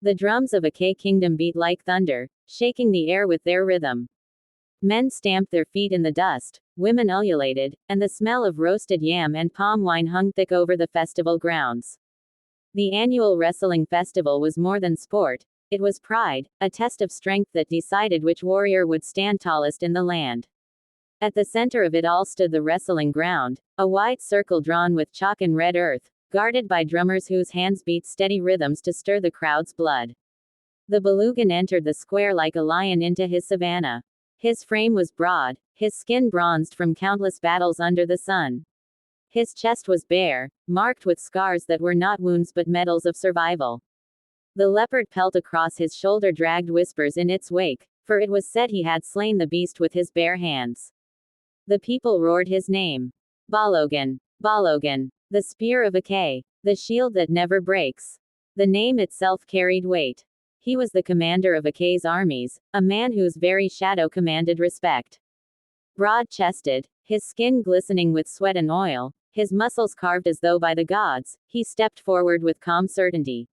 The drums of Arike kingdom beat like thunder, shaking the air with their rhythm. Men stamped their feet in the dust, women ululated, and the smell of roasted yam and palm wine hung thick over the festival grounds. The annual wrestling festival was more than sport, it was pride, a test of strength that decided which warrior would stand tallest in the land. At the center of it all stood the wrestling ground, a wide circle drawn with chalk and red earth, guarded by drummers whose hands beat steady rhythms to stir the crowd's blood. The Balogun entered the square like a lion into his savanna. His frame was broad, his skin bronzed from countless battles under the sun. His chest was bare, marked with scars that were not wounds but medals of survival. The leopard pelt across his shoulder dragged whispers in its wake, for it was said he had slain the beast with his bare hands. The people roared his name. Balogun, Balogun, the spear of Arike, the shield that never breaks. The name itself carried weight. He was the commander of Arike's armies, a man whose very shadow commanded respect. Broad-chested, his skin glistening with sweat and oil, his muscles carved as though by the gods, he stepped forward with calm certainty.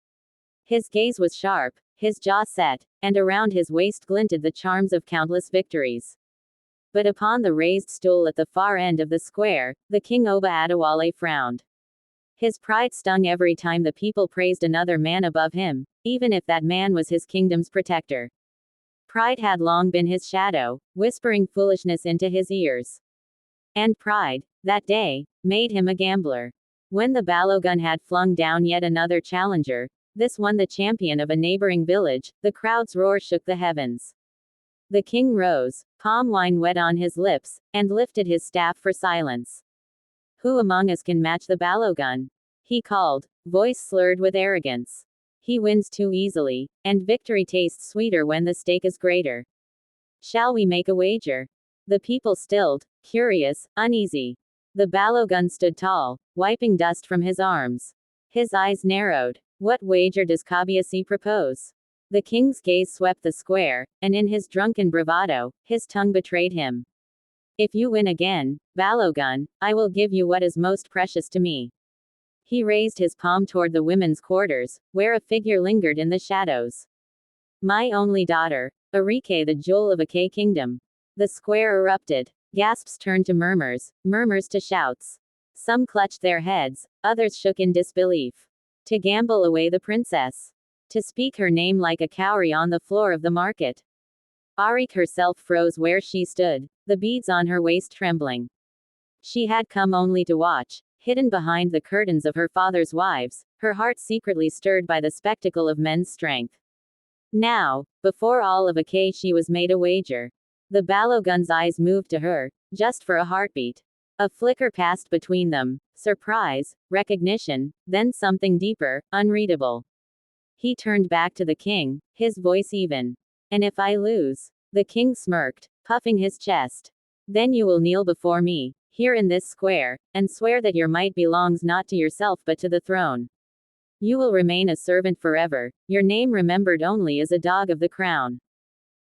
His gaze was sharp, his jaw set, and around his waist glinted the charms of countless victories. But upon the raised stool at the far end of the square, the king Oba Adewale frowned. His pride stung every time the people praised another man above him, even if that man was his kingdom's protector. Pride had long been his shadow, whispering foolishness into his ears. And pride, that day, made him a gambler. When the Balogun had flung down yet another challenger, this one the champion of a neighboring village, the crowd's roar shook the heavens. The king rose, palm wine wet on his lips, and lifted his staff for silence. Who among us can match the Balogun? He called, voice slurred with arrogance. He wins too easily, and victory tastes sweeter when the stake is greater. Shall we make a wager? The people stilled, curious, uneasy. The Balogun stood tall, wiping dust from his arms. His eyes narrowed. What wager does Kabiasi propose? The king's gaze swept the square, and in his drunken bravado, his tongue betrayed him. If you win again, Balogun, I will give you what is most precious to me. He raised his palm toward the women's quarters, where a figure lingered in the shadows. My only daughter, Arike, the jewel of Arike kingdom. The square erupted. Gasps turned to murmurs, murmurs to shouts. Some clutched their heads, others shook in disbelief. To gamble away the princess. To speak her name like a cowrie on the floor of the market. Arike herself froze where she stood, the beads on her waist trembling. She had come only to watch, hidden behind the curtains of her father's wives, her heart secretly stirred by the spectacle of men's strength. Now, before all of Arike, she was made a wager. The Balogun's eyes moved to her, just for a heartbeat. A flicker passed between them, surprise, recognition, then something deeper, unreadable. He turned back to the king, his voice even. And if I lose? The king smirked, puffing his chest. Then you will kneel before me, here in this square, and swear that your might belongs not to yourself but to the throne. You will remain a servant forever, your name remembered only as a dog of the crown.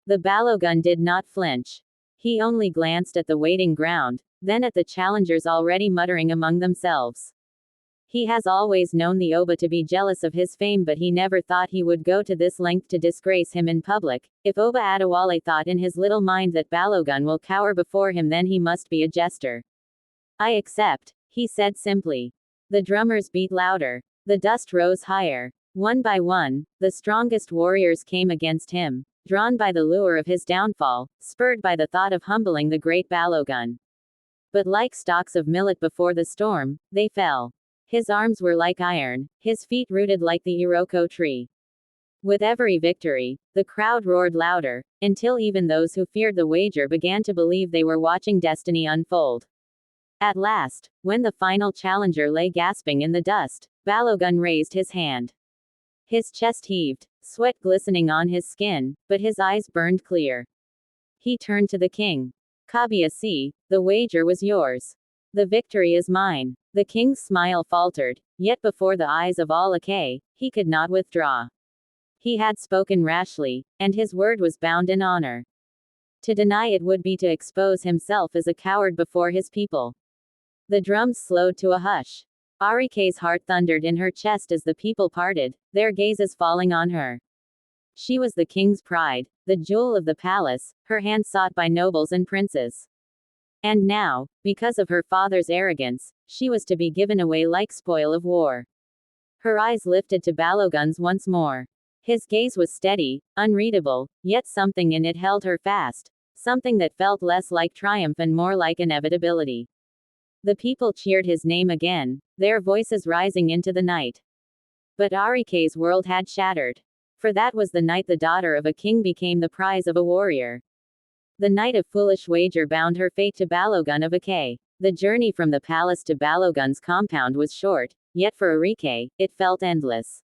The Balogun did not flinch. He only glanced at the waiting ground, then at the challengers already muttering among themselves. He has always known the Oba to be jealous of his fame, but he never thought he would go to this length to disgrace him in public. If Oba Adewale thought in his little mind that Balogun will cower before him, then he must be a jester. I accept, he said simply. The drummers beat louder. The dust rose higher. One by one, the strongest warriors came against him, drawn by the lure of his downfall, spurred by the thought of humbling the great Balogun. But like stalks of millet before the storm, they fell. His arms were like iron, his feet rooted like the Iroko tree. With every victory, the crowd roared louder, until even those who feared the wager began to believe they were watching destiny unfold. At last, when the final challenger lay gasping in the dust, Balogun raised his hand. His chest heaved, sweat glistening on his skin, but his eyes burned clear. He turned to the king. Kabiasi, the wager was yours. The victory is mine. The king's smile faltered, yet before the eyes of all Arike, he could not withdraw. He had spoken rashly, and his word was bound in honor. To deny it would be to expose himself as a coward before his people. The drums slowed to a hush. Arike's heart thundered in her chest as the people parted, their gazes falling on her. She was the king's pride, the jewel of the palace, her hand sought by nobles and princes. And now, because of her father's arrogance, she was to be given away like spoil of war. Her eyes lifted to Balogun's once more. His gaze was steady, unreadable, yet something in it held her fast, something that felt less like triumph and more like inevitability. The people cheered his name again, their voices rising into the night. But Arike's world had shattered. For that was the night the daughter of a king became the prize of a warrior. The night of foolish wager bound her fate to Balogun of Arike. The journey from the palace to Balogun's compound was short, yet for Arike, it felt endless.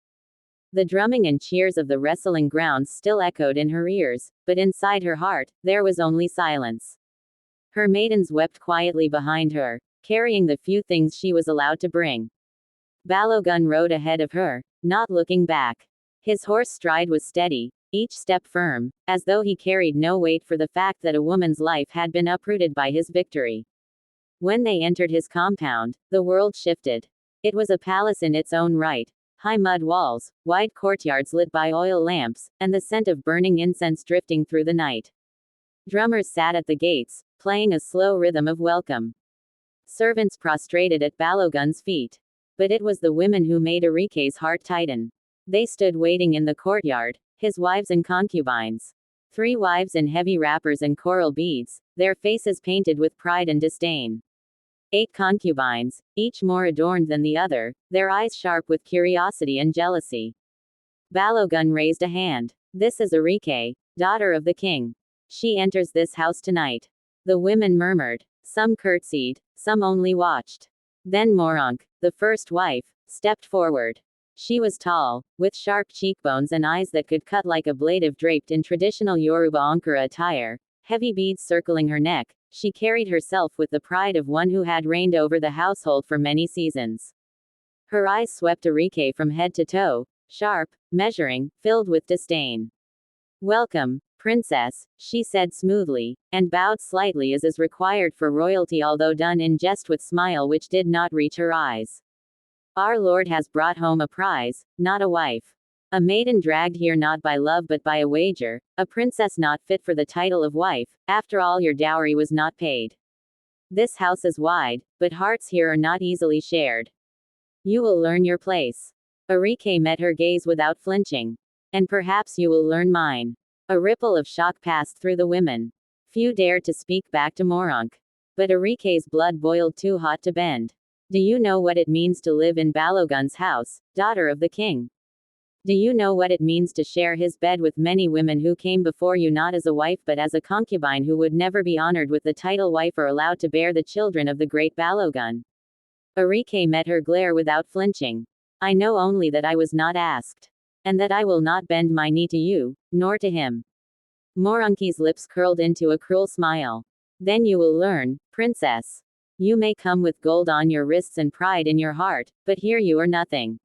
The drumming and cheers of the wrestling grounds still echoed in her ears, but inside her heart, there was only silence. Her maidens wept quietly behind her, carrying the few things she was allowed to bring. Balogun rode ahead of her, not looking back. His horse stride was steady, each step firm, as though he carried no weight for the fact that a woman's life had been uprooted by his victory. When they entered his compound, the world shifted. It was a palace in its own right. High mud walls, wide courtyards lit by oil lamps, and the scent of burning incense drifting through the night. Drummers sat at the gates, playing a slow rhythm of welcome. Servants prostrated at Balogun's feet. But it was the women who made Arike's heart tighten. They stood waiting in the courtyard, his wives and concubines. 3 wives in heavy wrappers and coral beads, their faces painted with pride and disdain. 8 concubines, each more adorned than the other, their eyes sharp with curiosity and jealousy. Balogun raised a hand. This is Arike, daughter of the king. She enters this house tonight. The women murmured. Some curtsied, some only watched. Then Moronk, the first wife, stepped forward. She was tall, with sharp cheekbones and eyes that could cut like a blade if draped in traditional Yoruba Ankara attire, heavy beads circling her neck. She carried herself with the pride of one who had reigned over the household for many seasons. Her eyes swept Arike from head to toe, sharp, measuring, filled with disdain. Welcome, princess, she said smoothly, and bowed slightly as is required for royalty, although done in jest with smile which did not reach her eyes. Our lord has brought home a prize, not a wife. A maiden dragged here not by love but by a wager, a princess not fit for the title of wife, after all your dowry was not paid. This house is wide, but hearts here are not easily shared. You will learn your place. Arike met her gaze without flinching. And perhaps you will learn mine. A ripple of shock passed through the women. Few dared to speak back to Moronk. But Arike's blood boiled too hot to bend. Do you know what it means to live in Balogun's house, daughter of the king? Do you know what it means to share his bed with many women who came before you not as a wife but as a concubine who would never be honored with the title wife or allowed to bear the children of the great Balogun? Arike met her glare without flinching. I know only that I was not asked. And that I will not bend my knee to you, nor to him. Moronki's lips curled into a cruel smile. Then you will learn, princess. You may come with gold on your wrists and pride in your heart, but here you are nothing.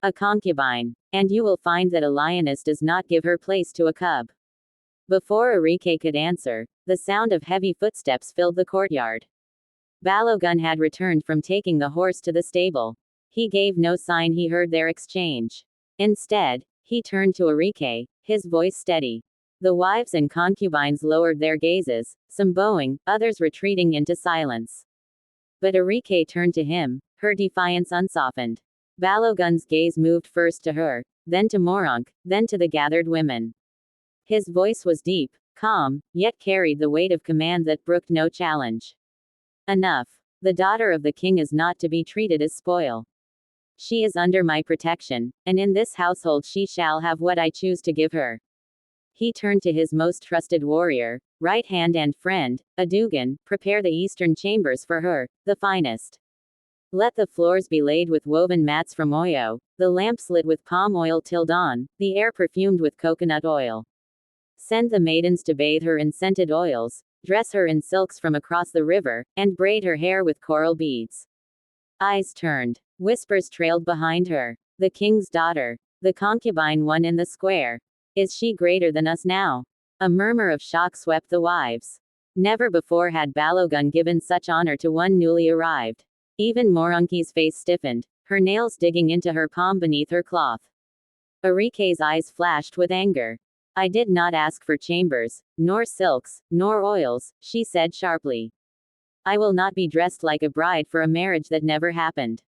A concubine. And you will find that a lioness does not give her place to a cub. Before Arike could answer, the sound of heavy footsteps filled the courtyard. Balogun had returned from taking the horse to the stable. He gave no sign he heard their exchange. Instead, he turned to Arike, his voice steady. The wives and concubines lowered their gazes, some bowing, others retreating into silence. But Arike turned to him, her defiance unsoftened. Balogun's gaze moved first to her, then to Moronk, then to the gathered women. His voice was deep, calm, yet carried the weight of command that brooked no challenge. Enough. The daughter of the king is not to be treated as spoil. She is under my protection, and in this household she shall have what I choose to give her. He turned to his most trusted warrior, right hand and friend, Adugan, prepare the eastern chambers for her, the finest. Let the floors be laid with woven mats from Oyo, the lamps lit with palm oil till dawn, the air perfumed with coconut oil. Send the maidens to bathe her in scented oils, dress her in silks from across the river, and braid her hair with coral beads. Eyes turned. Whispers trailed behind her. The king's daughter. The concubine one in the square. Is she greater than us now? A murmur of shock swept the wives. Never before had Balogun given such honor to one newly arrived. Even Moronki's face stiffened, her nails digging into her palm beneath her cloth. Arike's eyes flashed with anger. I did not ask for chambers, nor silks, nor oils, she said sharply. I will not be dressed like a bride for a marriage that never happened.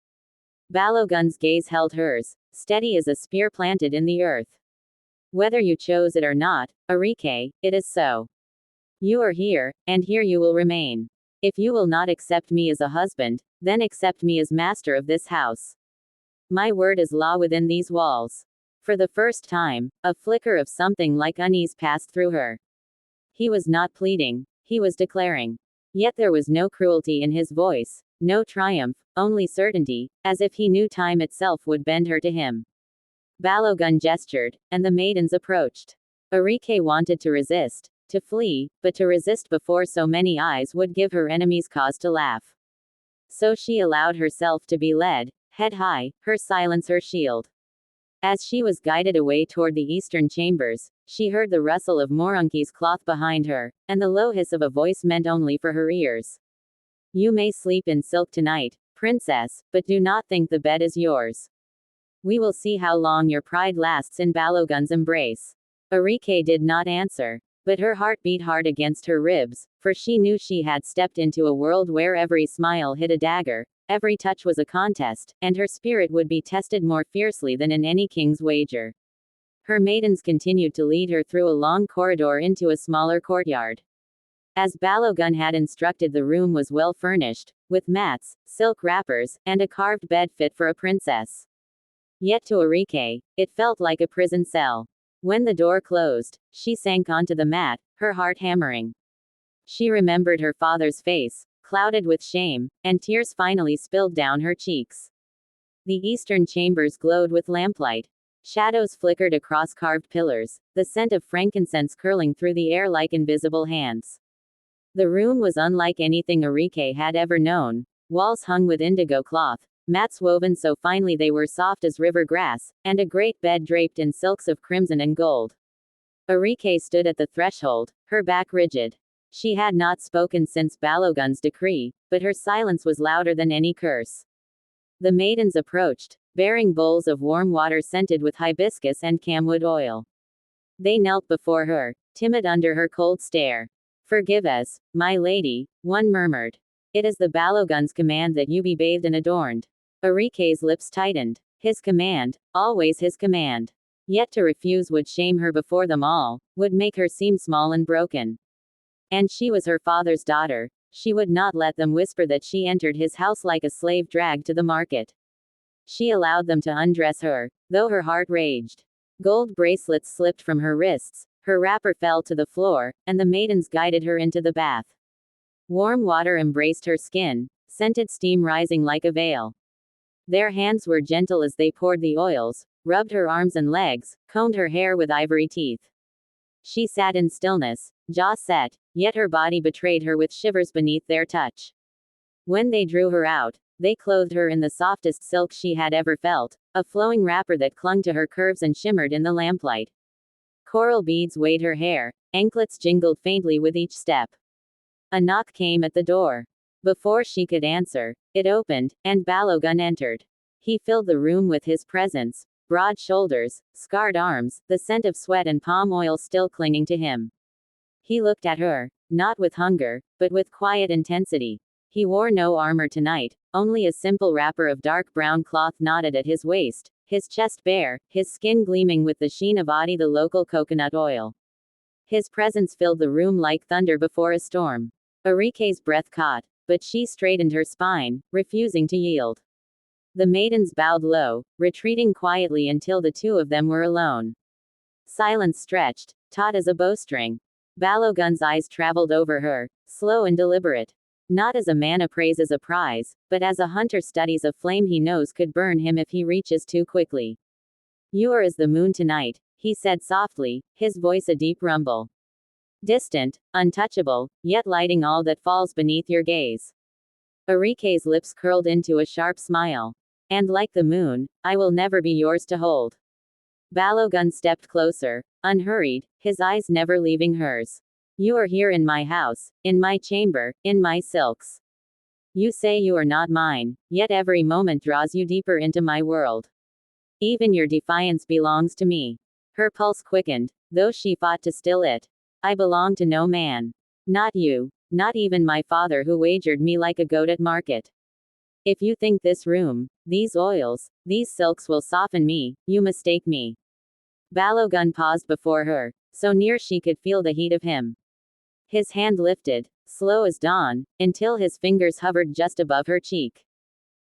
Balogun's gaze held hers, steady as a spear planted in the earth. Whether you chose it or not, Arike, it is so. You are here, and here you will remain. If you will not accept me as a husband, then accept me as master of this house. My word is law within these walls. For the first time, a flicker of something like unease passed through her. He was not pleading, he was declaring. Yet there was no cruelty in his voice, no triumph, only certainty, as if he knew time itself would bend her to him. Balogun gestured, and the maidens approached. Arike wanted to resist, to flee, but to resist before so many eyes would give her enemies cause to laugh. So she allowed herself to be led, head high, her silence her shield. As she was guided away toward the eastern chambers, she heard the rustle of Morunki's cloth behind her, and the low hiss of a voice meant only for her ears. You may sleep in silk tonight, princess, but do not think the bed is yours. We will see how long your pride lasts in Balogun's embrace. Arike did not answer, but her heart beat hard against her ribs, for she knew she had stepped into a world where every smile hid a dagger, every touch was a contest, and her spirit would be tested more fiercely than in any king's wager. Her maidens continued to lead her through a long corridor into a smaller courtyard. As Balogun had instructed, the room was well furnished, with mats, silk wrappers, and a carved bed fit for a princess. Yet to Arike, it felt like a prison cell. When the door closed, she sank onto the mat, her heart hammering. She remembered her father's face, clouded with shame, and tears finally spilled down her cheeks. The eastern chambers glowed with lamplight. Shadows flickered across carved pillars, the scent of frankincense curling through the air like invisible hands. The room was unlike anything Arike had ever known. Walls hung with indigo cloth, mats woven so finely they were soft as river grass, and a great bed draped in silks of crimson and gold. Arike stood at the threshold, her back rigid. She had not spoken since Balogun's decree, but her silence was louder than any curse. The maidens approached, bearing bowls of warm water scented with hibiscus and camwood oil. They knelt before her, timid under her cold stare. Forgive us, my lady, one murmured. It is the Balogun's command that you be bathed and adorned. Arike's lips tightened. His command, always his command. Yet to refuse would shame her before them all, would make her seem small and broken. And she was her father's daughter. She would not let them whisper that she entered his house like a slave dragged to the market. She allowed them to undress her, though her heart raged. Gold bracelets slipped from her wrists, her wrapper fell to the floor, and the maidens guided her into the bath. Warm water embraced her skin, scented steam rising like a veil. Their hands were gentle as they poured the oils, rubbed her arms and legs, combed her hair with ivory teeth. She sat in stillness, jaw set, yet her body betrayed her with shivers beneath their touch. When they drew her out, they clothed her in the softest silk she had ever felt, a flowing wrapper that clung to her curves and shimmered in the lamplight. Coral beads weighed her hair, anklets jingled faintly with each step. A knock came at the door. Before she could answer, it opened, and Balogun entered. He filled the room with his presence, broad shoulders, scarred arms, the scent of sweat and palm oil still clinging to him. He looked at her, not with hunger, but with quiet intensity. He wore no armor tonight, only a simple wrapper of dark brown cloth knotted at his waist, his chest bare, his skin gleaming with the sheen of Adi, the local coconut oil. His presence filled the room like thunder before a storm. Arike's breath caught, but she straightened her spine, refusing to yield. The maidens bowed low, retreating quietly until the two of them were alone. Silence stretched, taut as a bowstring. Balogun's eyes traveled over her, slow and deliberate. Not as a man appraises a prize, but as a hunter studies a flame he knows could burn him if he reaches too quickly. You are as the moon tonight, he said softly, his voice a deep rumble. Distant, untouchable, yet lighting all that falls beneath your gaze. Arike's lips curled into a sharp smile. And like the moon, I will never be yours to hold. Balogun stepped closer, unhurried, his eyes never leaving hers. You are here in my house, in my chamber, in my silks. You say you are not mine, yet every moment draws you deeper into my world. Even your defiance belongs to me. Her pulse quickened, though she fought to still it. I belong to no man. Not you, not even my father who wagered me like a goat at market. If you think this room, these oils, these silks will soften me, you mistake me. Balogun paused before her, so near she could feel the heat of him. His hand lifted, slow as dawn, until his fingers hovered just above her cheek.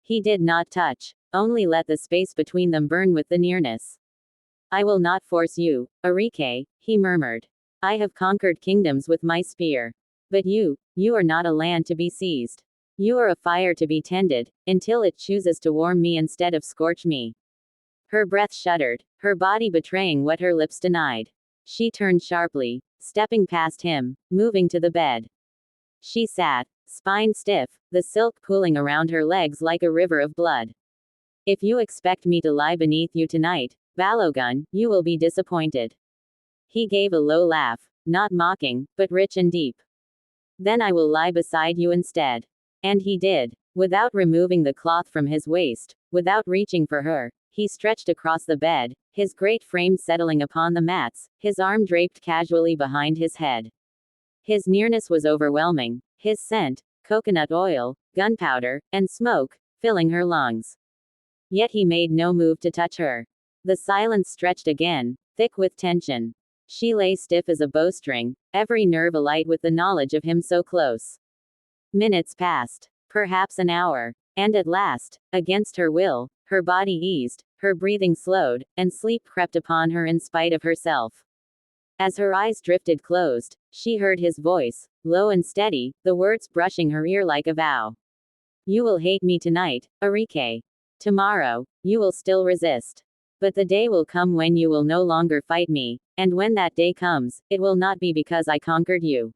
He did not touch, only let the space between them burn with the nearness. I will not force you, Arike, he murmured. I have conquered kingdoms with my spear. But you are not a land to be seized. You are a fire to be tended, until it chooses to warm me instead of scorch me. Her breath shuddered, her body betraying what her lips denied. She turned sharply, stepping past him, moving to the bed. She sat, spine stiff, the silk pooling around her legs like a river of blood. If you expect me to lie beneath you tonight, Balogun, you will be disappointed. He gave a low laugh, not mocking, but rich and deep. Then I will lie beside you instead. And he did. Without removing the cloth from his waist, without reaching for her, he stretched across the bed, his great frame settling upon the mats, his arm draped casually behind his head. His nearness was overwhelming, his scent, coconut oil, gunpowder, and smoke, filling her lungs. Yet he made no move to touch her. The silence stretched again, thick with tension. She lay stiff as a bowstring, every nerve alight with the knowledge of him so close. Minutes passed, perhaps an hour, and at last, against her will, her body eased, her breathing slowed, and sleep crept upon her in spite of herself. As her eyes drifted closed, she heard his voice, low and steady, the words brushing her ear like a vow. You will hate me tonight, Arike. Tomorrow, you will still resist. But the day will come when you will no longer fight me, and when that day comes, it will not be because I conquered you.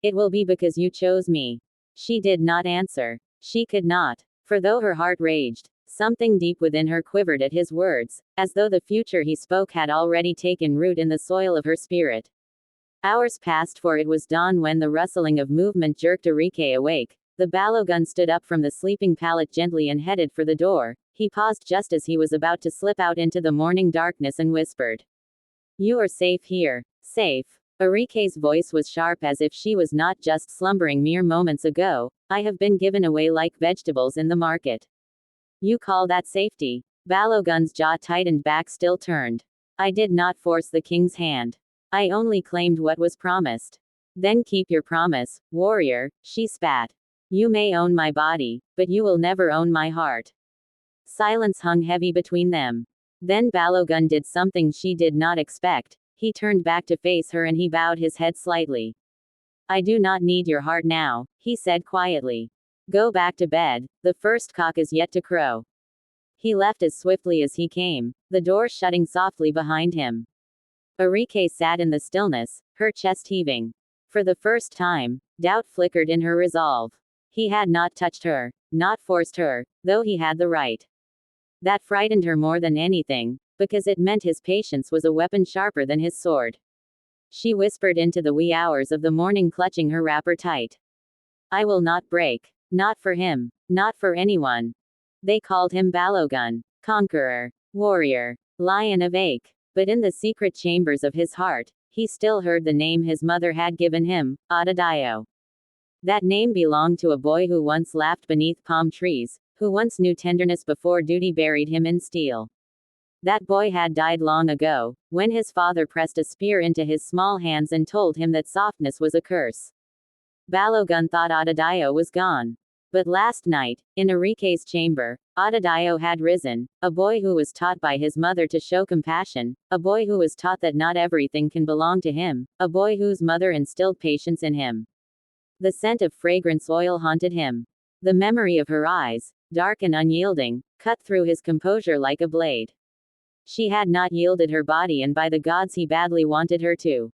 It will be because you chose me. She did not answer. She could not. For though her heart raged, something deep within her quivered at his words, as though the future he spoke had already taken root in the soil of her spirit. Hours passed, for it was dawn when the rustling of movement jerked Arike awake. The Balogun stood up from the sleeping pallet gently and headed for the door. He paused just as he was about to slip out into the morning darkness and whispered. You are safe here. Safe. Arike's voice was sharp as if she was not just slumbering mere moments ago. I have been given away like vegetables in the market. You call that safety? Balogun's jaw tightened, back still turned. I did not force the king's hand. I only claimed what was promised. Then keep your promise, warrior, she spat. You may own my body, but you will never own my heart. Silence hung heavy between them. Then Balogun did something she did not expect. He turned back to face her and he bowed his head slightly. I do not need your heart now, he said quietly. Go back to bed, the first cock is yet to crow. He left as swiftly as he came, the door shutting softly behind him. Arike sat in the stillness, her chest heaving. For the first time, doubt flickered in her resolve. He had not touched her, not forced her, though he had the right. That frightened her more than anything, because it meant his patience was a weapon sharper than his sword. She whispered into the wee hours of the morning, clutching her wrapper tight. I will not break. Not for him. Not for anyone. They called him Balogun, conqueror, warrior, lion of Arike. But in the secret chambers of his heart, he still heard the name his mother had given him, Adadayo. That name belonged to a boy who once laughed beneath palm trees, who once knew tenderness before duty buried him in steel. That boy had died long ago, when his father pressed a spear into his small hands and told him that softness was a curse. Balogun thought Adadayo was gone. But last night, in Arike's chamber, Adadayo had risen, a boy who was taught by his mother to show compassion, a boy who was taught that not everything can belong to him, a boy whose mother instilled patience in him. The scent of fragrance oil haunted him. The memory of her eyes, dark and unyielding, cut through his composure like a blade. She had not yielded her body, and by the gods he badly wanted her to.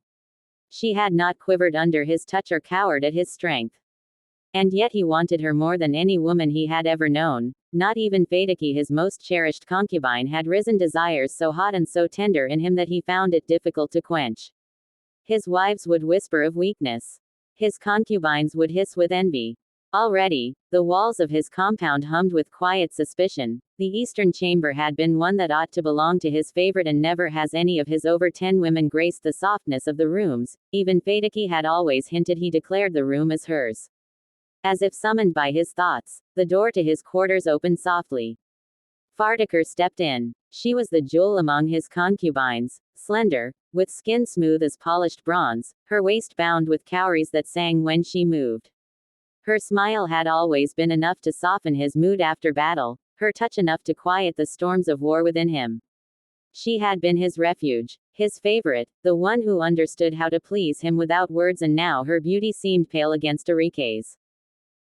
She had not quivered under his touch or cowered at his strength. And yet he wanted her more than any woman he had ever known. Not even Fadaki, his most cherished concubine, had risen desires so hot and so tender in him that he found it difficult to quench. His wives would whisper of weakness. His concubines would hiss with envy. Already, the walls of his compound hummed with quiet suspicion. The eastern chamber had been one that ought to belong to his favorite, and never has any of his over 10 women graced the softness of the rooms. Even Fedeki had always hinted he declared the room as hers. As if summoned by his thoughts, the door to his quarters opened softly. Fardaker stepped in. She was the jewel among his concubines, slender, with skin smooth as polished bronze, her waist bound with cowries that sang when she moved. Her smile had always been enough to soften his mood after battle, her touch enough to quiet the storms of war within him. She had been his refuge, his favorite, the one who understood how to please him without words, and now her beauty seemed pale against Arike's.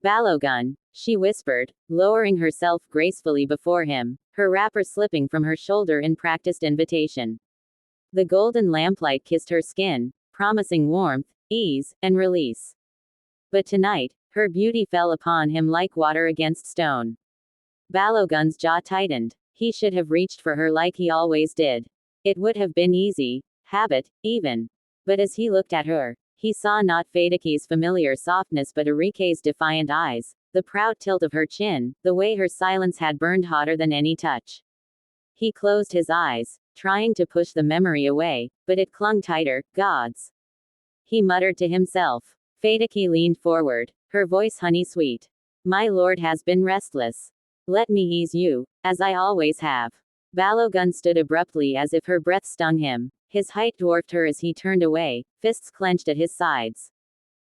Balogun, she whispered, lowering herself gracefully before him, her wrapper slipping from her shoulder in practiced invitation. The golden lamplight kissed her skin, promising warmth, ease, and release. But tonight, her beauty fell upon him like water against stone. Balogun's jaw tightened. He should have reached for her like he always did. It would have been easy, habit, even. But as he looked at her, he saw not Fedeki's familiar softness but Arike's defiant eyes, the proud tilt of her chin, the way her silence had burned hotter than any touch. He closed his eyes, trying to push the memory away, but it clung tighter. Gods! He muttered to himself. Fedeki leaned forward, her voice honey-sweet. My lord has been restless. Let me ease you, as I always have. Balogun stood abruptly as if her breath stung him. His height dwarfed her as he turned away, fists clenched at his sides.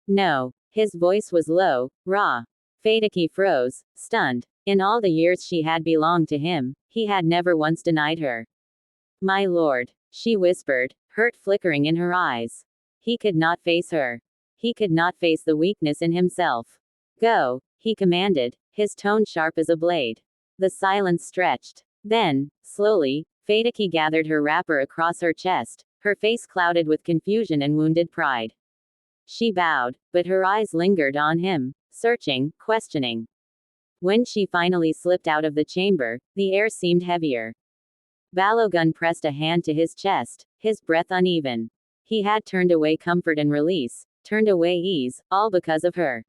No. His voice was low, raw. Fedeki froze, stunned. In all the years she had belonged to him, he had never once denied her. My lord, she whispered, hurt flickering in her eyes. He could not face her. He could not face the weakness in himself. Go, he commanded, his tone sharp as a blade. The silence stretched. Then, slowly, Fedeki gathered her wrapper across her chest, her face clouded with confusion and wounded pride. She bowed, but her eyes lingered on him, searching, questioning. When she finally slipped out of the chamber, the air seemed heavier. Balogun pressed a hand to his chest, his breath uneven. He had turned away comfort and release, turned away ease, all because of her.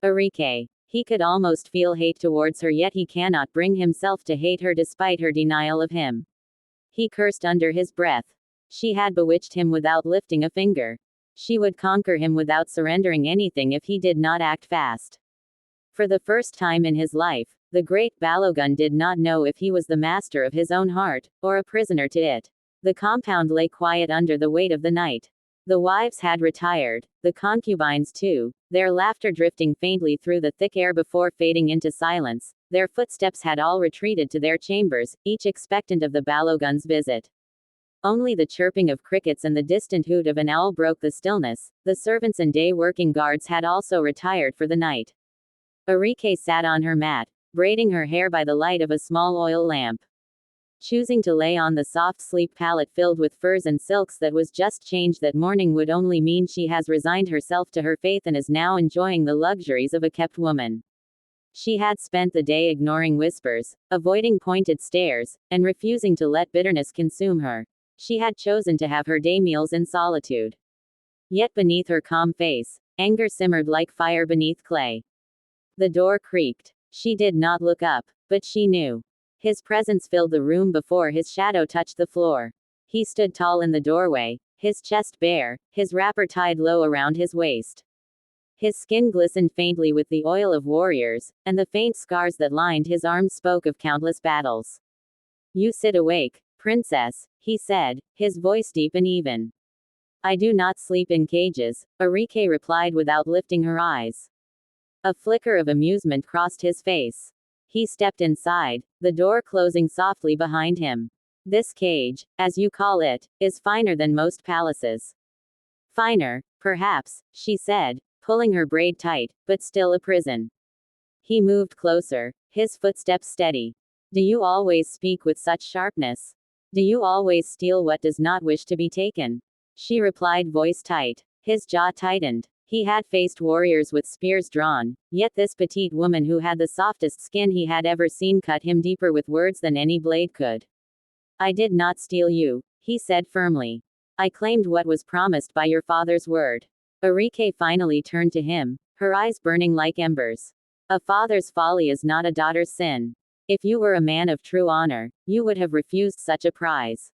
Arike. He could almost feel hate towards her, yet he cannot bring himself to hate her despite her denial of him. He cursed under his breath. She had bewitched him without lifting a finger. She would conquer him without surrendering anything if he did not act fast. For the first time in his life, the great Balogun did not know if he was the master of his own heart, or a prisoner to it. The compound lay quiet under the weight of the night. The wives had retired, the concubines too, their laughter drifting faintly through the thick air before fading into silence. Their footsteps had all retreated to their chambers, each expectant of the Balogun's visit. Only the chirping of crickets and the distant hoot of an owl broke the stillness. The servants and day-working guards had also retired for the night. Arike sat on her mat, braiding her hair by the light of a small oil lamp. Choosing to lay on the soft sleep pallet filled with furs and silks that was just changed that morning would only mean she has resigned herself to her fate and is now enjoying the luxuries of a kept woman. She had spent the day ignoring whispers, avoiding pointed stares, and refusing to let bitterness consume her. She had chosen to have her day meals in solitude. Yet beneath her calm face, anger simmered like fire beneath clay. The door creaked. She did not look up, but she knew. His presence filled the room before his shadow touched the floor. He stood tall in the doorway, his chest bare, his wrapper tied low around his waist. His skin glistened faintly with the oil of warriors, and the faint scars that lined his arms spoke of countless battles. You sit awake, princess, he said, his voice deep and even. I do not sleep in cages, Arike replied without lifting her eyes. A flicker of amusement crossed his face. He stepped inside, the door closing softly behind him. This cage, as you call it, is finer than most palaces. Finer, perhaps, she said, pulling her braid tight, but still a prison. He moved closer, his footsteps steady. Do you always speak with such sharpness? Do you always steal what does not wish to be taken? She replied, voice tight. His jaw tightened. He had faced warriors with spears drawn, yet this petite woman who had the softest skin he had ever seen cut him deeper with words than any blade could. I did not steal you, he said firmly. I claimed what was promised by your father's word. Arike finally turned to him, her eyes burning like embers. A father's folly is not a daughter's sin. If you were a man of true honor, you would have refused such a prize.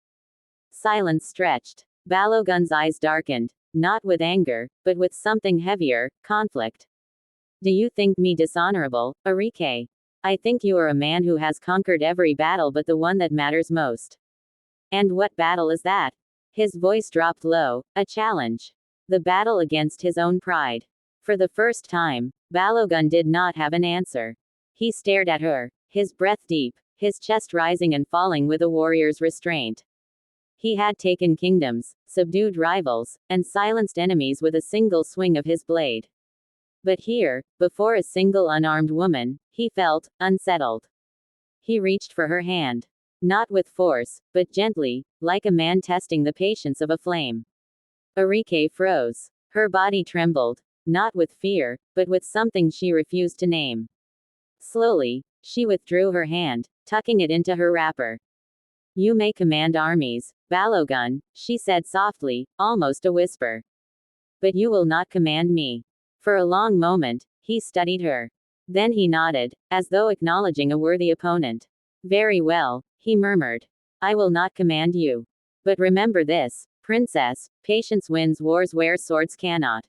Silence stretched. Balogun's eyes darkened, not with anger, but with something heavier, conflict. Do you think me dishonorable, Arike? I think you are a man who has conquered every battle but the one that matters most. And what battle is that? His voice dropped low, a challenge. The battle against his own pride. For the first time, Balogun did not have an answer. He stared at her, his breath deep, his chest rising and falling with a warrior's restraint. He had taken kingdoms, subdued rivals, and silenced enemies with a single swing of his blade. But here, before a single unarmed woman, he felt unsettled. He reached for her hand. Not with force, but gently, like a man testing the patience of a flame. Arike froze. Her body trembled, not with fear, but with something she refused to name. Slowly, she withdrew her hand, tucking it into her wrapper. You may command armies, Balogun, she said softly, almost a whisper. But you will not command me. For a long moment, he studied her. Then he nodded, as though acknowledging a worthy opponent. Very well, he murmured. I will not command you. But remember this, princess, patience wins wars where swords cannot.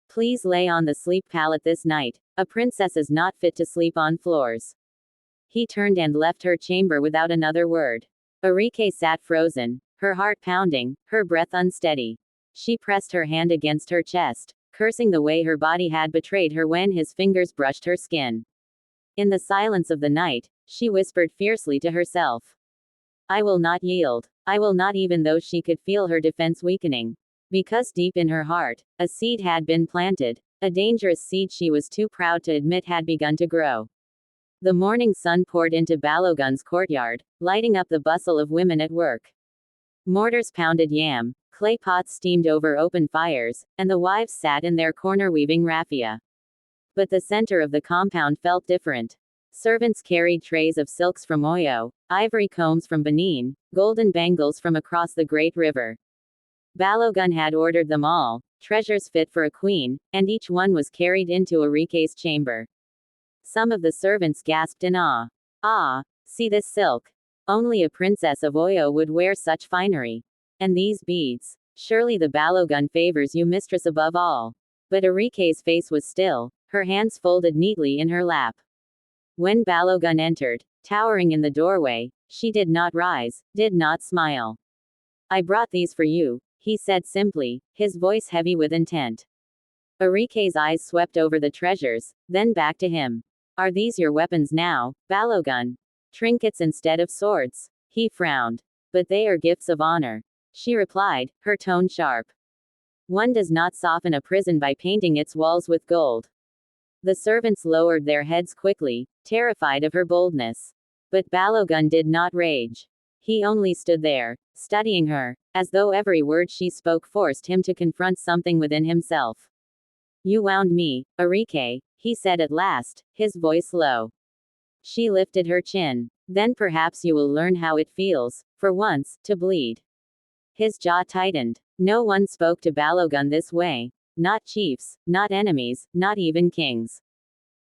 Please lay on the sleep pallet this night. A princess is not fit to sleep on floors. He turned and left her chamber without another word. Arike sat frozen, her heart pounding, her breath unsteady. She pressed her hand against her chest, cursing the way her body had betrayed her when his fingers brushed her skin. In the silence of the night, she whispered fiercely to herself. I will not yield. I will not, even though she could feel her defense weakening. Because deep in her heart, a seed had been planted, a dangerous seed she was too proud to admit had begun to grow. The morning sun poured into Balogun's courtyard, lighting up the bustle of women at work. Mortars pounded yam, clay pots steamed over open fires, and the wives sat in their corner weaving raffia. But the center of the compound felt different. Servants carried trays of silks from Oyo, ivory combs from Benin, golden bangles from across the great river. Balogun had ordered them all, treasures fit for a queen, and each one was carried into Arike's chamber. Some of the servants gasped in awe. Ah, see this silk. Only a princess of Oyo would wear such finery. And these beads. Surely the Balogun favors you, mistress, above all. But Arike's face was still, her hands folded neatly in her lap. When Balogun entered, towering in the doorway, she did not rise, did not smile. I brought these for you, he said simply, his voice heavy with intent. Arike's eyes swept over the treasures, then back to him. Are these your weapons now, Balogun? Trinkets instead of swords? He frowned. But they are gifts of honor. She replied, her tone sharp. One does not soften a prison by painting its walls with gold. The servants lowered their heads quickly, terrified of her boldness. But Balogun did not rage. He only stood there, studying her, as though every word she spoke forced him to confront something within himself. You wound me, Arike, he said at last, his voice low. She lifted her chin. Then perhaps you will learn how it feels, for once, to bleed. His jaw tightened. No one spoke to Balogun this way. Not chiefs, not enemies, not even kings.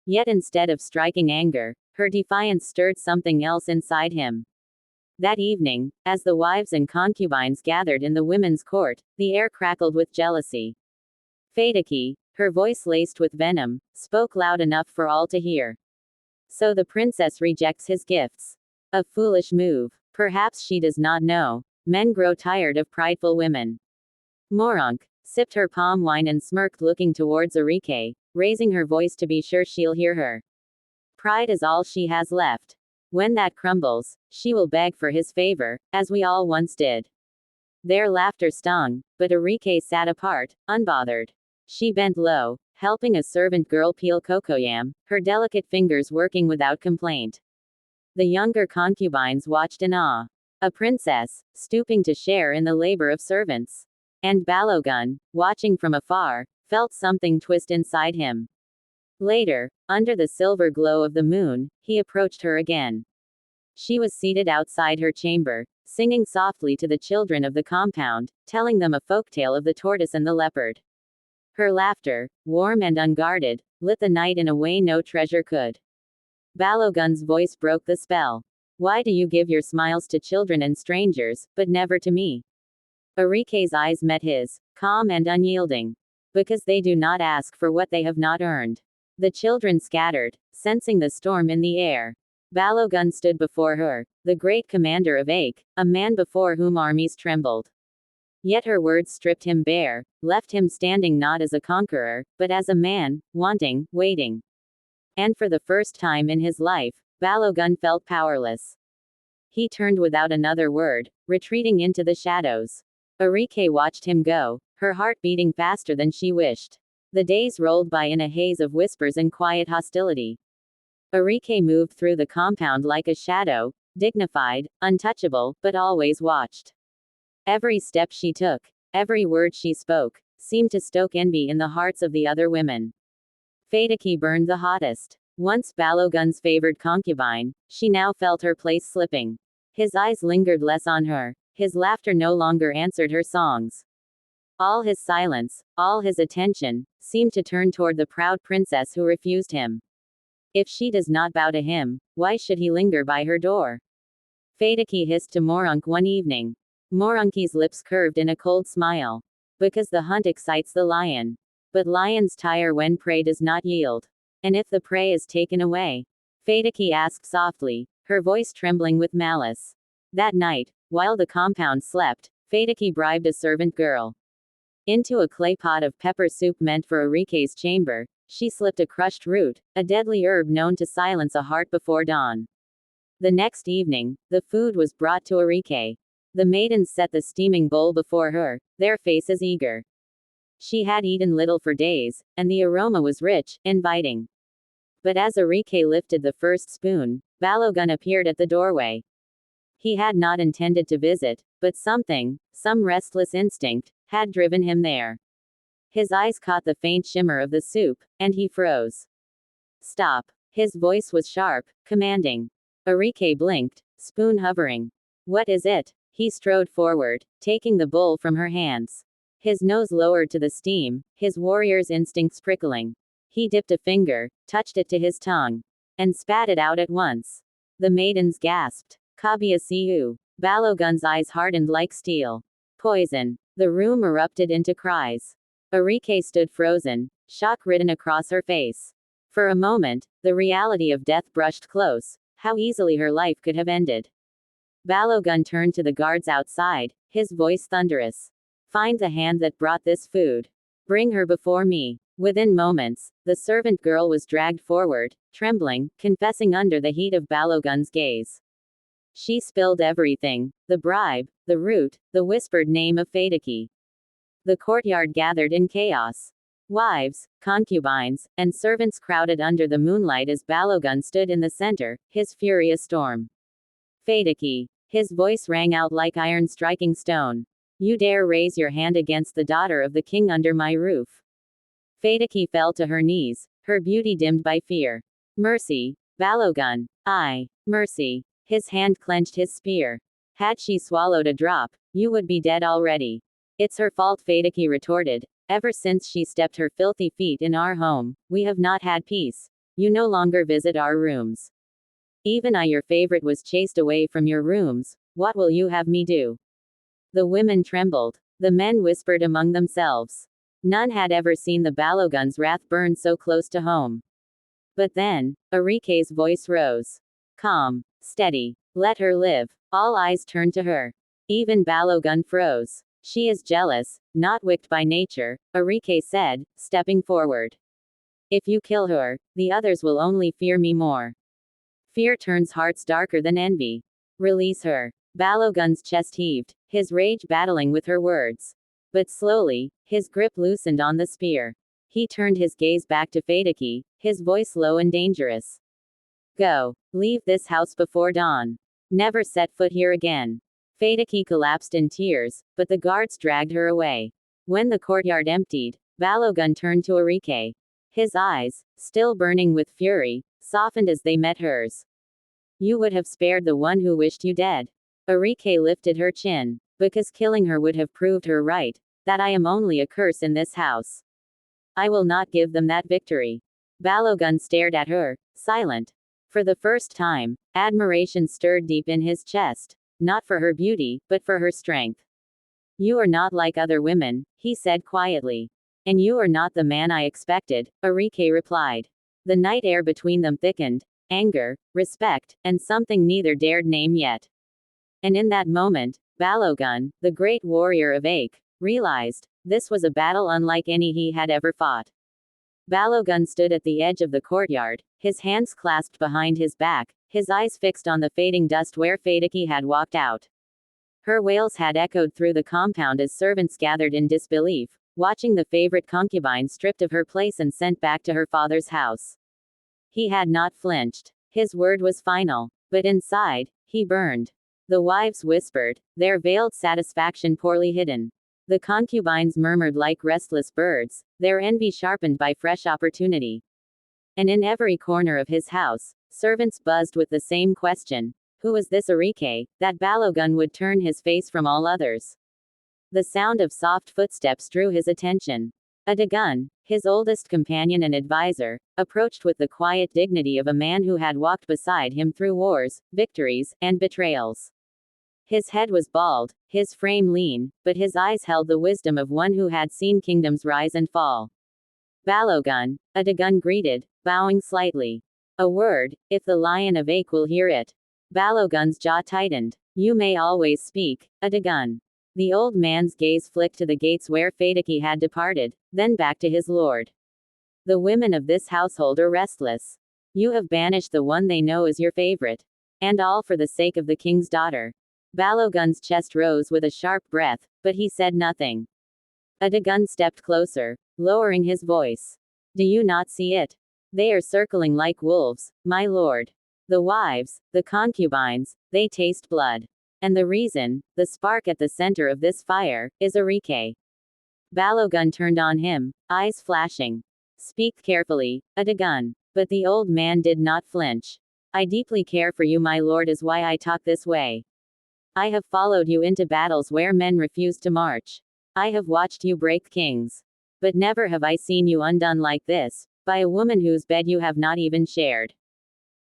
Yet instead of striking anger, her defiance stirred something else inside him. That evening, as the wives and concubines gathered in the women's court, the air crackled with jealousy. Fataki, her voice laced with venom, spoke loud enough for all to hear. So the princess rejects his gifts. A foolish move. Perhaps she does not know. Men grow tired of prideful women. Moronk sipped her palm wine and smirked, looking towards Arike, raising her voice to be sure she'll hear her. Pride is all she has left. When that crumbles, she will beg for his favor, as we all once did. Their laughter stung, but Arike sat apart, unbothered. She bent low, helping a servant girl peel cocoyam, her delicate fingers working without complaint. The younger concubines watched in awe. A princess, stooping to share in the labor of servants. And Balogun, watching from afar, felt something twist inside him. Later, under the silver glow of the moon, he approached her again. She was seated outside her chamber, singing softly to the children of the compound, telling them a folktale of the tortoise and the leopard. Her laughter, warm and unguarded, lit the night in a way no treasure could. Balogun's voice broke the spell. Why do you give your smiles to children and strangers, but never to me? Arike's eyes met his, calm and unyielding. Because they do not ask for what they have not earned. The children scattered, sensing the storm in the air. Balogun stood before her, the great commander of Arike, a man before whom armies trembled. Yet her words stripped him bare, left him standing not as a conqueror, but as a man, wanting, waiting. And for the first time in his life, Balogun felt powerless. He turned without another word, retreating into the shadows. Arike watched him go, her heart beating faster than she wished. The days rolled by in a haze of whispers and quiet hostility. Arike moved through the compound like a shadow, dignified, untouchable, but always watched. Every step she took, every word she spoke, seemed to stoke envy in the hearts of the other women. Fedaki burned the hottest. Once Balogun's favored concubine, she now felt her place slipping. His eyes lingered less on her, his laughter no longer answered her songs. All his silence, all his attention, seemed to turn toward the proud princess who refused him. If she does not bow to him, why should he linger by her door? Fedaki hissed to Morunk one evening. Morunki's lips curved in a cold smile. Because the hunt excites the lion. But lions tire when prey does not yield. And if the prey is taken away? Fedaki asked softly, her voice trembling with malice. That night, while the compound slept, Fedaki bribed a servant girl. Into a clay pot of pepper soup meant for Arike's chamber, she slipped a crushed root, a deadly herb known to silence a heart before dawn. The next evening, the food was brought to Arike. The maidens set the steaming bowl before her, their faces eager. She had eaten little for days, and the aroma was rich, inviting. But as Arike lifted the first spoon, Balogun appeared at the doorway. He had not intended to visit, but something, some restless instinct, had driven him there. His eyes caught the faint shimmer of the soup, and he froze. Stop. His voice was sharp, commanding. Arike blinked, spoon hovering. What is it? He strode forward, taking the bowl from her hands. His nose lowered to the steam, his warrior's instincts prickling. He dipped a finger, touched it to his tongue, and spat it out at once. The maidens gasped. Kabiasiu. Balogun's eyes hardened like steel. Poison. The room erupted into cries. Arike stood frozen, shock written across her face. For a moment, the reality of death brushed close, how easily her life could have ended. Balogun turned to the guards outside, his voice thunderous. Find the hand that brought this food. Bring her before me. Within moments, the servant girl was dragged forward, trembling, confessing under the heat of Balogun's gaze. She spilled everything, the bribe, the root, the whispered name of Fedaki. The courtyard gathered in chaos. Wives, concubines, and servants crowded under the moonlight as Balogun stood in the center, his fury a storm. Fedaki. His voice rang out like iron striking stone. You dare raise your hand against the daughter of the king under my roof. Fedaki fell to her knees, her beauty dimmed by fear. Mercy, Balogun. Mercy. His hand clenched his spear. Had she swallowed a drop, you would be dead already. It's her fault, Fedaki retorted. Ever since she stepped her filthy feet in our home, we have not had peace. You no longer visit our rooms. Even I, your favorite, was chased away from your rooms. What will you have me do? The women trembled. The men whispered among themselves. None had ever seen the Balogun's wrath burn so close to home. But then, Arike's voice rose. Calm. Steady. Let her live. All eyes turned to her. Even Balogun froze. She is jealous, not wicked by nature, Arike said, stepping forward. If you kill her, the others will only fear me more. Fear turns hearts darker than envy. Release her. Balogun's chest heaved, his rage battling with her words. But slowly, his grip loosened on the spear. He turned his gaze back to Fedaki, his voice low and dangerous. Go. Leave this house before dawn. Never set foot here again. Fedaki collapsed in tears, but the guards dragged her away. When the courtyard emptied, Balogun turned to Arike. His eyes, still burning with fury, softened as they met hers. You would have spared the one who wished you dead. Arike lifted her chin. Because killing her would have proved her right, that I am only a curse in this house. I will not give them that victory. Balogun stared at her, silent. For the first time, admiration stirred deep in his chest. Not for her beauty, but for her strength. You are not like other women, he said quietly. And you are not the man I expected, Arike replied. The night air between them thickened. Anger, respect, and something neither dared name yet. And in that moment, Balogun, the great warrior of Arike, realized this was a battle unlike any he had ever fought. Balogun stood at the edge of the courtyard, his hands clasped behind his back, his eyes fixed on the fading dust where Fadiki had walked out. Her wails had echoed through the compound as servants gathered in disbelief, watching the favorite concubine stripped of her place and sent back to her father's house. He had not flinched. His word was final. But inside, he burned. The wives whispered, their veiled satisfaction poorly hidden. The concubines murmured like restless birds, their envy sharpened by fresh opportunity. And in every corner of his house, servants buzzed with the same question. Who was this Arike, that Balogun would turn his face from all others? The sound of soft footsteps drew his attention. Balogun, his oldest companion and advisor, approached with the quiet dignity of a man who had walked beside him through wars, victories, and betrayals. His head was bald, his frame lean, but his eyes held the wisdom of one who had seen kingdoms rise and fall. Balogun, Balogun greeted, bowing slightly. A word, if the Lion of Arike will hear it. Balogun's jaw tightened. You may always speak, Balogun. The old man's gaze flicked to the gates where Fadiki had departed, then back to his lord. The women of this household are restless. You have banished the one they know is your favorite. And all for the sake of the king's daughter. Balogun's chest rose with a sharp breath, but he said nothing. Balogun stepped closer, lowering his voice. Do you not see it? They are circling like wolves, my lord. The wives, the concubines, they taste blood. And the reason, the spark at the center of this fire, is Arike. Balogun turned on him, eyes flashing. Speak carefully, Balogun. But the old man did not flinch. I deeply care for you, my lord, is why I talk this way. I have followed you into battles where men refused to march. I have watched you break kings. But never have I seen you undone like this, by a woman whose bed you have not even shared.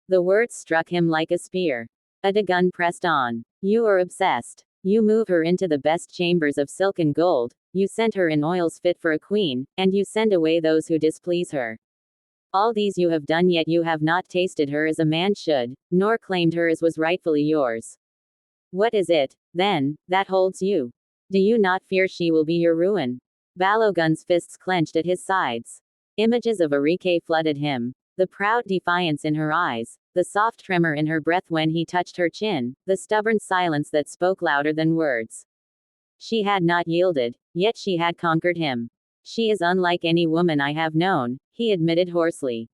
The words struck him like a spear. Balogun pressed on. You are obsessed. You move her into the best chambers of silk and gold, you send her in oils fit for a queen, and you send away those who displease her. All these you have done, yet you have not tasted her as a man should, nor claimed her as was rightfully yours. What is it, then, that holds you? Do you not fear she will be your ruin? Balogun's fists clenched at his sides. Images of Arike flooded him. The proud defiance in her eyes, the soft tremor in her breath when he touched her chin, the stubborn silence that spoke louder than words. She had not yielded, yet she had conquered him. She is unlike any woman I have known, he admitted hoarsely.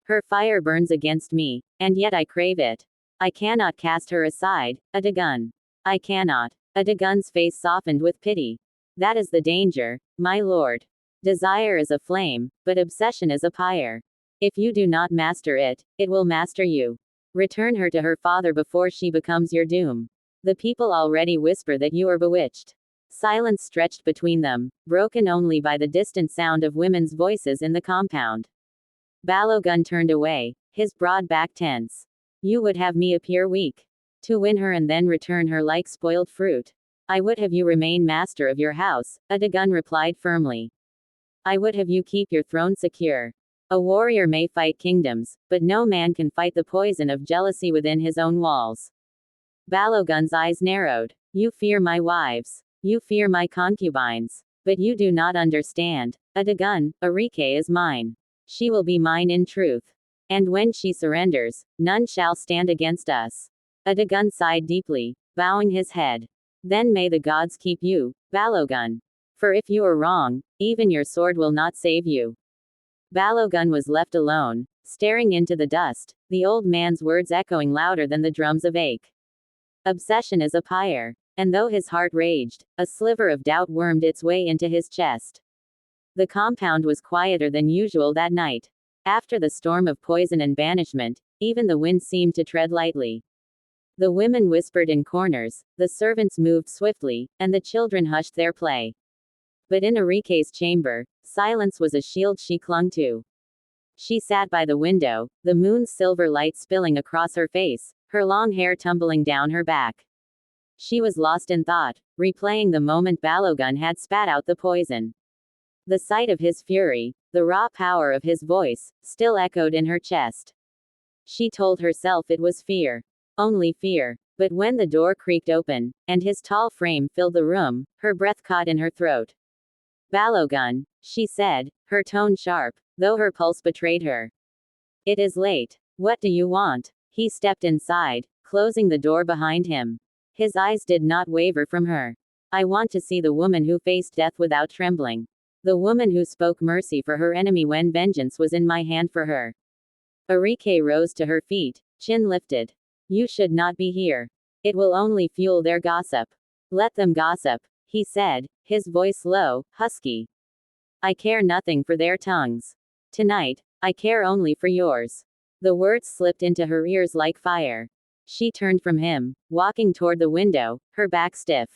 Her fire burns against me, and yet I crave it. I cannot cast her aside, Balogun. I cannot. Balogun's face softened with pity. That is the danger, my lord. Desire is a flame, but obsession is a pyre. If you do not master it, it will master you. Return her to her father before she becomes your doom. The people already whisper that you are bewitched. Silence stretched between them, broken only by the distant sound of women's voices in the compound. Balogun turned away, his broad back tense. You would have me appear weak. To win her and then return her like spoiled fruit. I would have you remain master of your house, Balogun replied firmly. I would have you keep your throne secure. A warrior may fight kingdoms, but no man can fight the poison of jealousy within his own walls. Balogun's eyes narrowed. You fear my wives. You fear my concubines. But you do not understand. Balogun, Arike is mine. She will be mine in truth. And when she surrenders, none shall stand against us. Balogun sighed deeply, bowing his head. Then may the gods keep you, Balogun. For if you are wrong, even your sword will not save you. Balogun was left alone, staring into the dust, the old man's words echoing louder than the drums of Arike. Obsession is a pyre. And though his heart raged, a sliver of doubt wormed its way into his chest. The compound was quieter than usual that night. After the storm of poison and banishment, even the wind seemed to tread lightly. The women whispered in corners, the servants moved swiftly, and the children hushed their play. But in Arike's chamber, silence was a shield she clung to. She sat by the window, the moon's silver light spilling across her face, her long hair tumbling down her back. She was lost in thought, replaying the moment Balogun had spat out the poison. The sight of his fury, the raw power of his voice, still echoed in her chest. She told herself it was fear. Only fear. But when the door creaked open, and his tall frame filled the room, her breath caught in her throat. Balogun, she said, her tone sharp, though her pulse betrayed her. It is late. What do you want? He stepped inside, closing the door behind him. His eyes did not waver from her. I want to see the woman who faced death without trembling. The woman who spoke mercy for her enemy when vengeance was in my hand for her. Arike rose to her feet, chin lifted. You should not be here. It will only fuel their gossip. Let them gossip, he said, his voice low, husky. I care nothing for their tongues. Tonight, I care only for yours. The words slipped into her ears like fire. She turned from him, walking toward the window, her back stiff.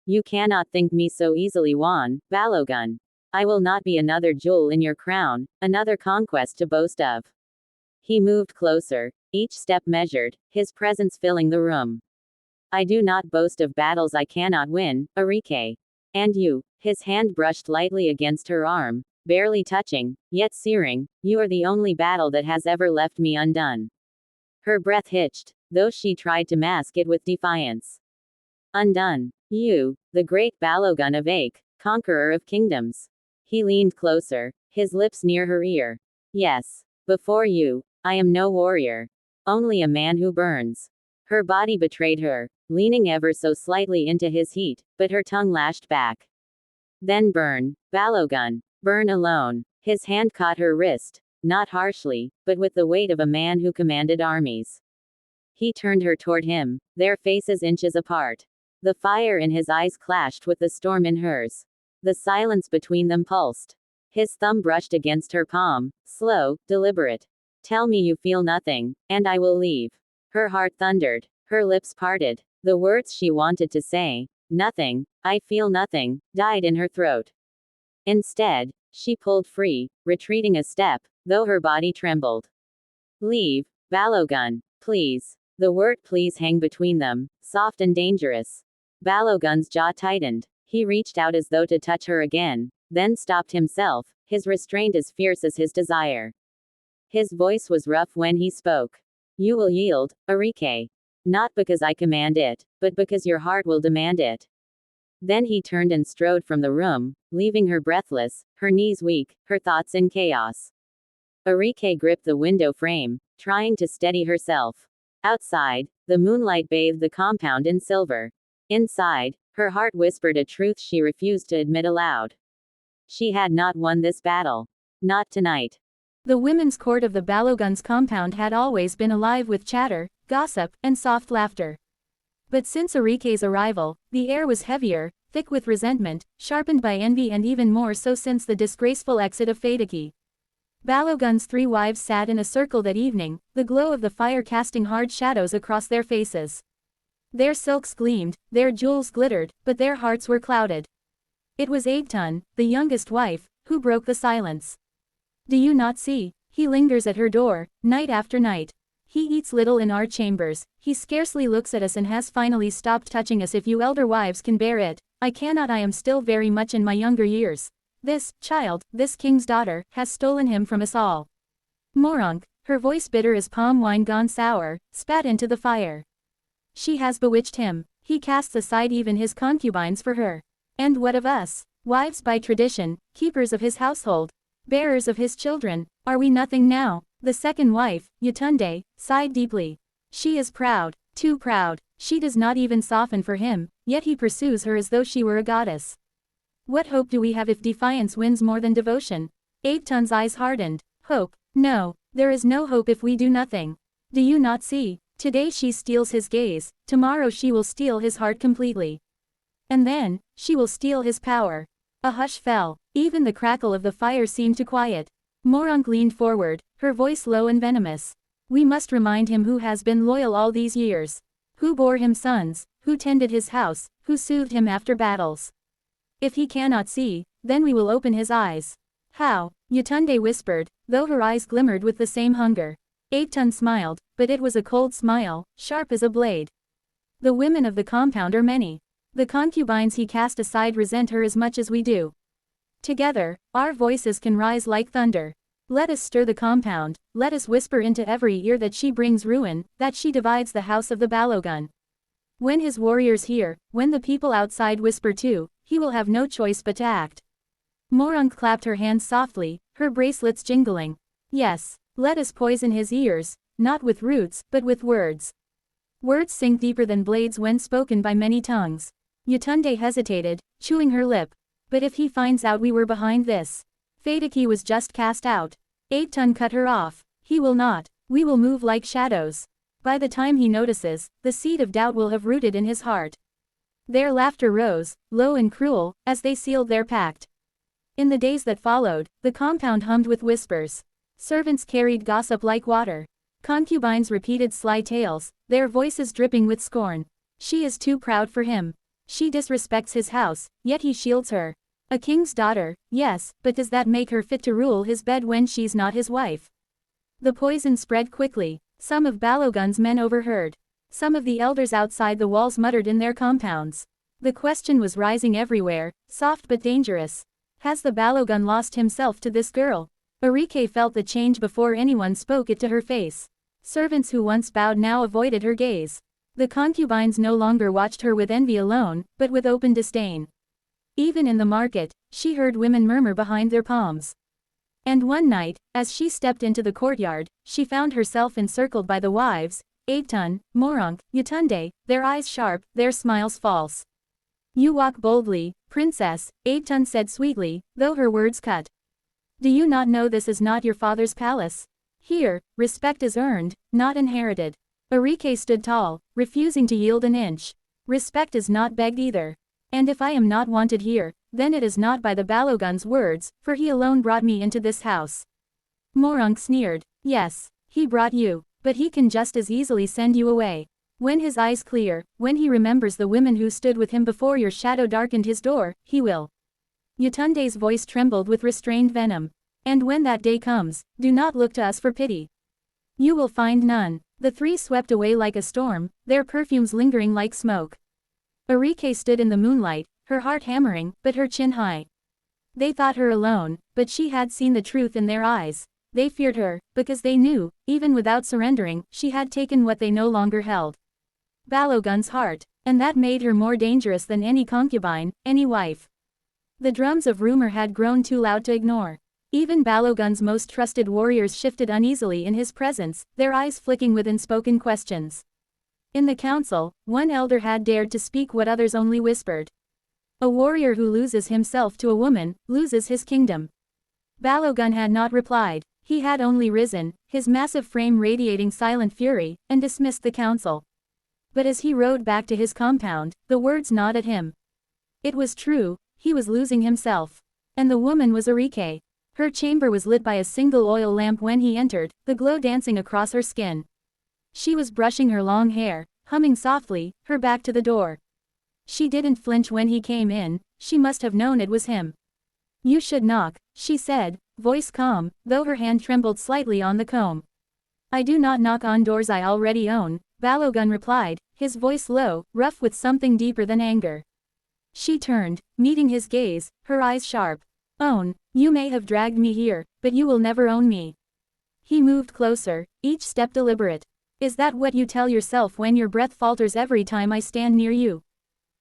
You cannot think me so easily won, Balogun. I will not be another jewel in your crown, another conquest to boast of. He moved closer, each step measured, his presence filling the room. I do not boast of battles I cannot win, Arike. And you, his hand brushed lightly against her arm, barely touching, yet searing, you are the only battle that has ever left me undone. Her breath hitched, though she tried to mask it with defiance. Undone. You, the great Balogun of Arike, conqueror of kingdoms. He leaned closer, his lips near her ear. Yes. Before you, I am no warrior. Only a man who burns. Her body betrayed her, leaning ever so slightly into his heat, but her tongue lashed back. Then burn, Balogun. Burn alone. His hand caught her wrist, not harshly, but with the weight of a man who commanded armies. He turned her toward him, their faces inches apart. The fire in his eyes clashed with the storm in hers. The silence between them pulsed. His thumb brushed against her palm, slow, deliberate. Tell me you feel nothing, and I will leave. Her heart thundered. Her lips parted. The words she wanted to say, nothing, I feel nothing, died in her throat. Instead, she pulled free, retreating a step, though her body trembled. Leave, Balogun, please. The word please hang between them, soft and dangerous. Balogun's jaw tightened. He reached out as though to touch her again, then stopped himself, his restraint as fierce as his desire. His voice was rough when he spoke. You will yield, Arike. Not because I command it, but because your heart will demand it. Then he turned and strode from the room, leaving her breathless, her knees weak, her thoughts in chaos. Arike gripped the window frame, trying to steady herself. Outside, the moonlight bathed the compound in silver. Inside, her heart whispered a truth she refused to admit aloud. She had not won this battle. Not tonight. The women's court of the Balogun's compound had always been alive with chatter, gossip, and soft laughter. But since Arike's arrival, the air was heavier, thick with resentment, sharpened by envy, and even more so since the disgraceful exit of Fadaki. Balogun's 3 wives sat in a circle that evening, the glow of the fire casting hard shadows across their faces. Their silks gleamed, their jewels glittered, but their hearts were clouded. It was Aigtun, the youngest wife, who broke the silence. Do you not see? He lingers at her door, night after night. He eats little in our chambers, he scarcely looks at us and has finally stopped touching us. If you elder wives can bear it, I cannot. I am still very much in my younger years. This child, this king's daughter, has stolen him from us all. Moronk, her voice bitter as palm wine gone sour, spat into the fire. She has bewitched him. He casts aside even his concubines for her. And what of us? Wives by tradition, keepers of his household, bearers of his children, are we nothing now? The second wife, Yatunde, sighed deeply. She is proud, too proud. She does not even soften for him, yet he pursues her as though she were a goddess. What hope do we have if defiance wins more than devotion? Aigtun's eyes hardened. Hope? No, there is no hope if we do nothing. Do you not see? Today she steals his gaze, tomorrow she will steal his heart completely. And then, she will steal his power. A hush fell. Even the crackle of the fire seemed to quiet. Moronk leaned forward, her voice low and venomous. We must remind him who has been loyal all these years. Who bore him sons, who tended his house, who soothed him after battles. If he cannot see, then we will open his eyes. How? Yetunde whispered, though her eyes glimmered with the same hunger. Aton smiled, but it was a cold smile, sharp as a blade. The women of the compound are many. The concubines he cast aside resent her as much as we do. Together, our voices can rise like thunder. Let us stir the compound, let us whisper into every ear that she brings ruin, that she divides the house of the Balogun. When his warriors hear, when the people outside whisper too, he will have no choice but to act. Morunk clapped her hands softly, her bracelets jingling. Yes, let us poison his ears, not with roots, but with words. Words sink deeper than blades when spoken by many tongues. Yetunde hesitated, chewing her lip. But if he finds out we were behind this. Fadaki was just cast out. Aton cut her off. He will not. We will move like shadows. By the time he notices, the seed of doubt will have rooted in his heart. Their laughter rose, low and cruel, as they sealed their pact. In the days that followed, the compound hummed with whispers. Servants carried gossip like water. Concubines repeated sly tales, their voices dripping with scorn. She is too proud for him. She disrespects his house, yet he shields her. A king's daughter, yes, but does that make her fit to rule his bed when she's not his wife? The poison spread quickly. Some of Balogun's men overheard. Some of the elders outside the walls muttered in their compounds. The question was rising everywhere, soft but dangerous. Has the Balogun lost himself to this girl? Arike felt the change before anyone spoke it to her face. Servants who once bowed now avoided her gaze. The concubines no longer watched her with envy alone, but with open disdain. Even in the market, she heard women murmur behind their palms. And one night, as she stepped into the courtyard, she found herself encircled by the wives, Aton, Morunk, Yetunde, their eyes sharp, their smiles false. You walk boldly, princess, Aton said sweetly, though her words cut. Do you not know this is not your father's palace? Here, respect is earned, not inherited. Arike stood tall, refusing to yield an inch. Respect is not begged either. And if I am not wanted here, then it is not by the Balogun's words, for he alone brought me into this house. Morunk sneered. Yes, he brought you, but he can just as easily send you away. When his eyes clear, when he remembers the women who stood with him before your shadow darkened his door, he will. Yetunde's voice trembled with restrained venom. And when that day comes, do not look to us for pity. You will find none. The three swept away like a storm, their perfumes lingering like smoke. Arike stood in the moonlight, her heart hammering, but her chin high. They thought her alone, but she had seen the truth in their eyes. They feared her, because they knew, even without surrendering, she had taken what they no longer held. Balogun's heart. And that made her more dangerous than any concubine, any wife. The drums of rumor had grown too loud to ignore. Even Balogun's most trusted warriors shifted uneasily in his presence, their eyes flicking with unspoken questions. In the council, one elder had dared to speak what others only whispered. A warrior who loses himself to a woman, loses his kingdom. Balogun had not replied, he had only risen, his massive frame radiating silent fury, and dismissed the council. But as he rode back to his compound, the words gnawed at him. It was true, he was losing himself. And the woman was Arike. Her chamber was lit by a single oil lamp when he entered, the glow dancing across her skin. She was brushing her long hair, humming softly, her back to the door. She didn't flinch when he came in, she must have known it was him. You should knock, she said, voice calm, though her hand trembled slightly on the comb. I do not knock on doors I already own, Balogun replied, his voice low, rough with something deeper than anger. She turned, meeting his gaze, her eyes sharp. Own, you may have dragged me here, but you will never own me. He moved closer, each step deliberate. Is that what you tell yourself when your breath falters every time I stand near you?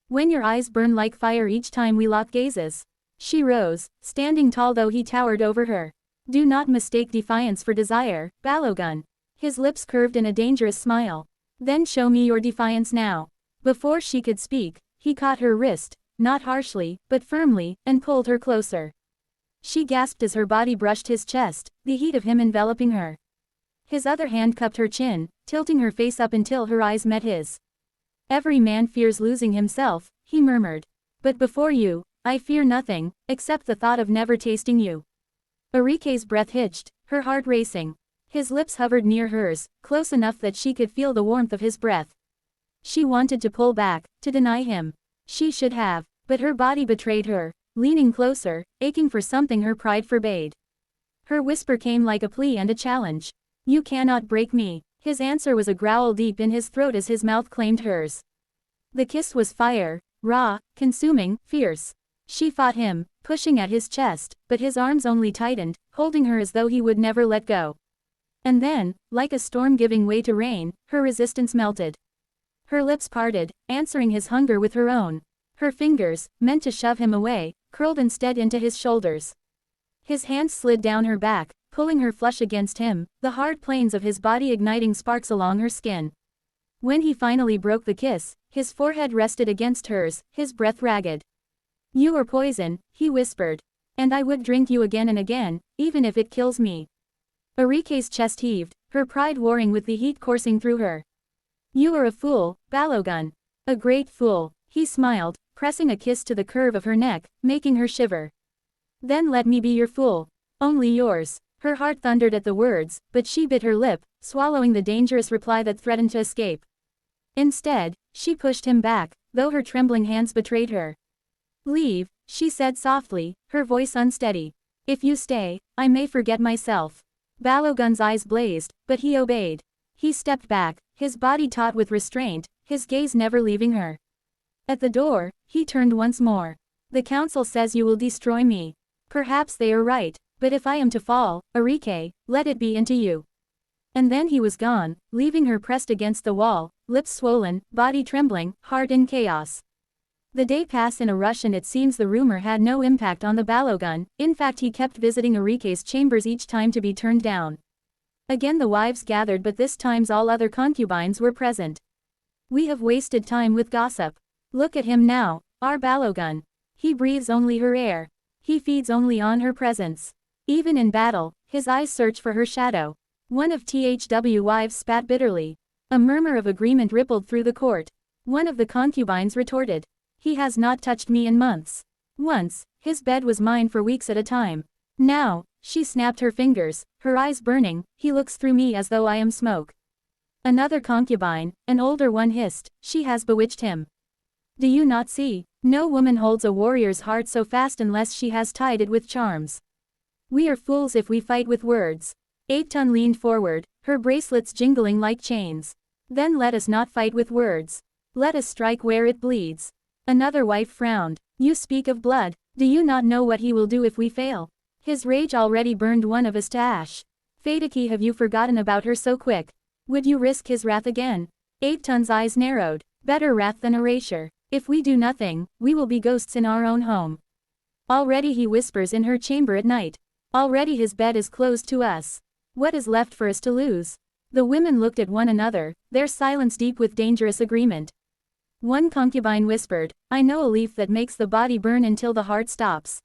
When your eyes burn like fire each time we lock gazes? She rose, standing tall though he towered over her. Do not mistake defiance for desire, Balogun. His lips curved in a dangerous smile. Then show me your defiance now. Before she could speak, he caught her wrist, not harshly, but firmly, and pulled her closer. She gasped as her body brushed his chest, the heat of him enveloping her. His other hand cupped her chin, tilting her face up until her eyes met his. Every man fears losing himself, he murmured. But before you, I fear nothing, except the thought of never tasting you. Arike's breath hitched, her heart racing. His lips hovered near hers, close enough that she could feel the warmth of his breath. She wanted to pull back, to deny him. She should have, But her body betrayed her, leaning closer, aching for something her pride forbade. Her whisper came like a plea and a challenge. "You cannot break me." His answer was a growl deep in his throat as his mouth claimed hers. The kiss was fire, raw, consuming, fierce. She fought him, pushing at his chest, but his arms only tightened, holding her as though he would never let go. And then, like a storm giving way to rain, her resistance melted. Her lips parted, answering his hunger with her own. Her fingers, meant to shove him away, curled instead into his shoulders. His hands slid down her back, pulling her flush against him, the hard planes of his body igniting sparks along her skin. When he finally broke the kiss, his forehead rested against hers, his breath ragged. "You are poison," he whispered. "And I would drink you again and again, even if it kills me." Arike's chest heaved, her pride warring with the heat coursing through her. "You are a fool, Balogun. A great fool," he smiled, pressing a kiss to the curve of her neck, making her shiver. "Then let me be your fool. Only yours." Her heart thundered at the words, but she bit her lip, swallowing the dangerous reply that threatened to escape. Instead, she pushed him back, though her trembling hands betrayed her. "Leave," she said softly, her voice unsteady. "If you stay, I may forget myself." Balogun's eyes blazed, but he obeyed. He stepped back, his body taut with restraint, his gaze never leaving her. At the door, he turned once more. "The council says you will destroy me. Perhaps they are right, but if I am to fall, Arike, let it be into you." And then he was gone, leaving her pressed against the wall, lips swollen, body trembling, heart in chaos. The day passed in a rush and it seems the rumor had no impact on the Balogun. In fact, he kept visiting Arike's chambers each time to be turned down. Again the wives gathered, but this times all other concubines were present. "We have wasted time with gossip. Look at him now, our Balogun. He breathes only her air. He feeds only on her presence. Even in battle, his eyes search for her shadow." One of THW wives spat bitterly. A murmur of agreement rippled through the court. One of the concubines retorted, "He has not touched me in months. Once, his bed was mine for weeks at a time. Now," she snapped her fingers, her eyes burning, "he looks through me as though I am smoke." Another concubine, an older one, hissed, "She has bewitched him. Do you not see? No woman holds a warrior's heart so fast unless she has tied it with charms. We are fools if we fight with words." Aton leaned forward, her bracelets jingling like chains. "Then let us not fight with words. Let us strike where it bleeds." Another wife frowned. "You speak of blood. Do you not know what he will do if we fail? His rage already burned one of us to ash. Fadaki, have you forgotten about her so quick? Would you risk his wrath again?" Aton's eyes narrowed. "Better wrath than erasure. If we do nothing, we will be ghosts in our own home. Already he whispers in her chamber at night. Already his bed is closed to us. What is left for us to lose?" The women looked at one another, their silence deep with dangerous agreement. One concubine whispered, "I know a leaf that makes the body burn until the heart stops.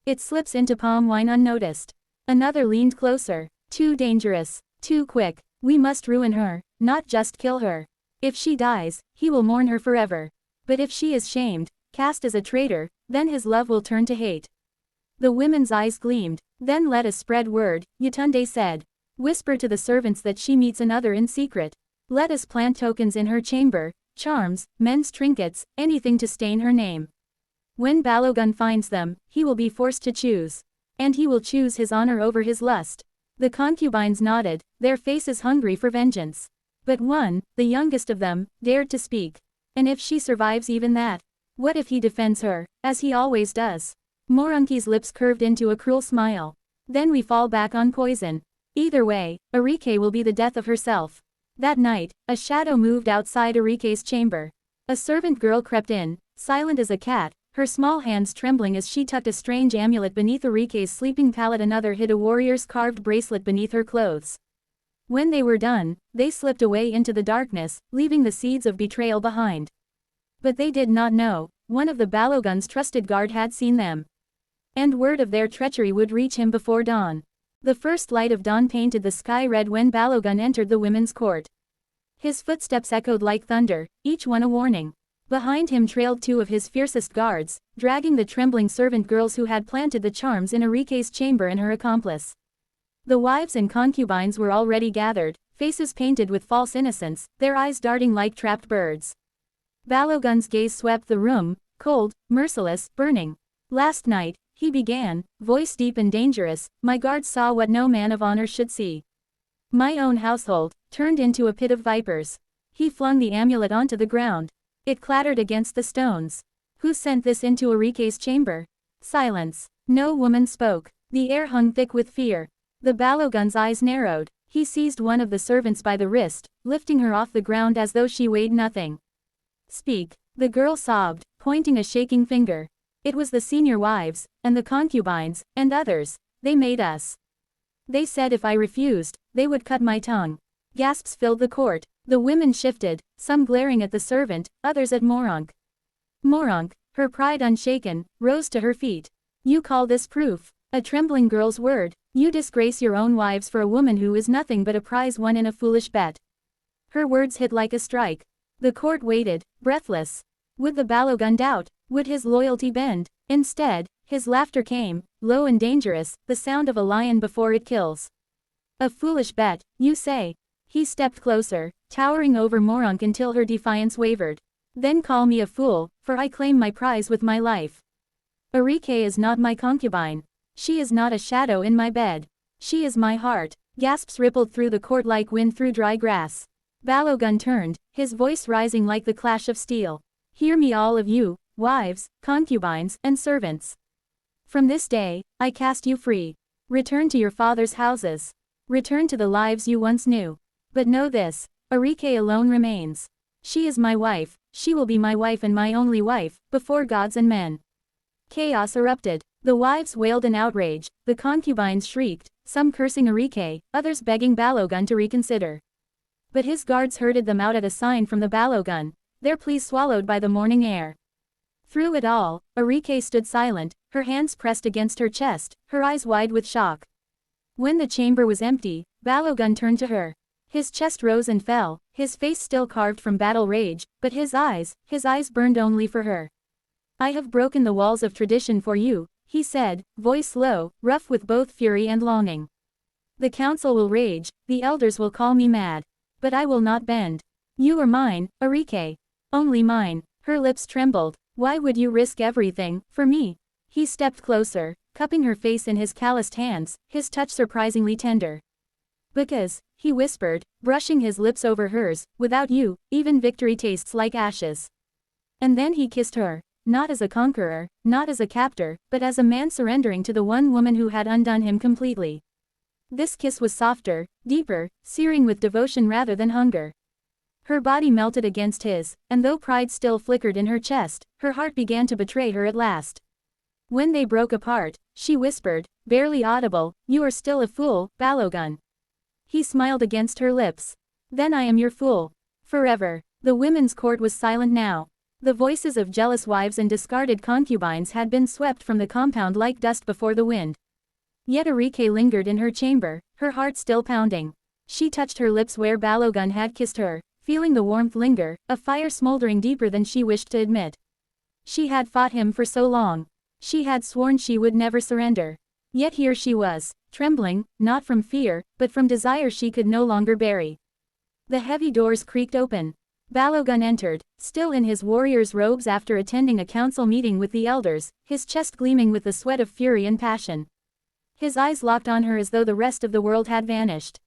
It slips into palm wine unnoticed." Another leaned closer. "Too dangerous, too quick. We must ruin her, not just kill her. If she dies, he will mourn her forever. But if she is shamed, cast as a traitor, then his love will turn to hate." The women's eyes gleamed. "Then let us spread word," Yatunde said. "Whisper to the servants that she meets another in secret. Let us plant tokens in her chamber, charms, men's trinkets, anything to stain her name. When Balogun finds them, he will be forced to choose. And he will choose his honor over his lust." The concubines nodded, their faces hungry for vengeance. But one, the youngest of them, dared to speak. "And if she survives even that? What if he defends her, as he always does?" Morunki's lips curved into a cruel smile. "Then we fall back on poison. Either way, Arike will be the death of herself." That night, a shadow moved outside Arike's chamber. A servant girl crept in, silent as a cat, her small hands trembling as she tucked a strange amulet beneath Arike's sleeping pallet. Another hid a warrior's carved bracelet beneath her clothes. When they were done, they slipped away into the darkness, leaving the seeds of betrayal behind. But they did not know, one of the Balogun's trusted guard had seen them. And word of their treachery would reach him before dawn. The first light of dawn painted the sky red when Balogun entered the women's court. His footsteps echoed like thunder, each one a warning. Behind him trailed two of his fiercest guards, dragging the trembling servant girls who had planted the charms in Arike's chamber and her accomplice. The wives and concubines were already gathered, faces painted with false innocence, their eyes darting like trapped birds. Balogun's gaze swept the room, Cold, merciless, burning. Last night, he began, voice deep and dangerous, my guards saw what no man of honor should see. My own household, turned into a pit of vipers. He flung the amulet onto the ground. It clattered against the stones. Who sent this into Arike's chamber? Silence. No woman spoke. The air hung thick with fear. The Balogun's eyes narrowed. He seized one of the servants by the wrist, lifting her off the ground as though she weighed nothing. Speak. The girl sobbed, pointing a shaking finger. It was the senior wives, and the concubines, and others. They made us. They said if I refused, they would cut my tongue. Gasps filled the court. The women shifted, some glaring at the servant, others at Moronk. Moronk, her pride unshaken, rose to her feet. You call this proof? A trembling girl's word. You disgrace your own wives for a woman who is nothing but a prize won in a foolish bet. Her words hit like a strike. The court waited, breathless. Would the Balogun doubt? Would his loyalty bend? Instead, his laughter came, low and dangerous, the sound of a lion before it kills. A foolish bet, you say? He stepped closer, towering over Moronk until her defiance wavered. Then call me a fool, for I claim my prize with my life. Arike is not my concubine. She is not a shadow in my bed. She is my heart. Gasps rippled through the court like wind through dry grass. Balogun turned, his voice rising like the clash of steel. Hear me all of you, wives, concubines, and servants. From this day, I cast you free. Return to your father's houses. Return to the lives you once knew. But know this, Arike alone remains. She is my wife, she will be my wife and my only wife, before gods and men. Chaos erupted. The wives wailed in outrage, the concubines shrieked, some cursing Arike, others begging Balogun to reconsider. But his guards herded them out at a sign from the Balogun, their pleas swallowed by the morning air. Through it all, Arike stood silent, her hands pressed against her chest, her eyes wide with shock. When the chamber was empty, Balogun turned to her. His chest rose and fell, his face still carved from battle rage, but his eyes burned only for her. I have broken the walls of tradition for you, he said, voice low, rough with both fury and longing. The council will rage, the elders will call me mad. But I will not bend. You are mine, Arike. Only mine. Her lips trembled. Why would you risk everything, for me? He stepped closer, cupping her face in his calloused hands, his touch surprisingly tender. Because, he whispered, brushing his lips over hers, without you, even victory tastes like ashes. And then he kissed her, not as a conqueror, not as a captor, but as a man surrendering to the one woman who had undone him completely. This kiss was softer, deeper, searing with devotion rather than hunger. Her body melted against his, and though pride still flickered in her chest, her heart began to betray her at last. When they broke apart, she whispered, barely audible, you are still a fool, Balogun. He smiled against her lips. Then I am your fool. Forever. The women's court was silent now. The voices of jealous wives and discarded concubines had been swept from the compound like dust before the wind. Yet Arike lingered in her chamber, her heart still pounding. She touched her lips where Balogun had kissed her, feeling the warmth linger, a fire smoldering deeper than she wished to admit. She had fought him for so long. She had sworn she would never surrender. Yet here she was, trembling, not from fear, but from desire she could no longer bury. The heavy doors creaked open. Balogun entered, still in his warrior's robes after attending a council meeting with the elders, his chest gleaming with the sweat of fury and passion. His eyes locked on her as though the rest of the world had vanished.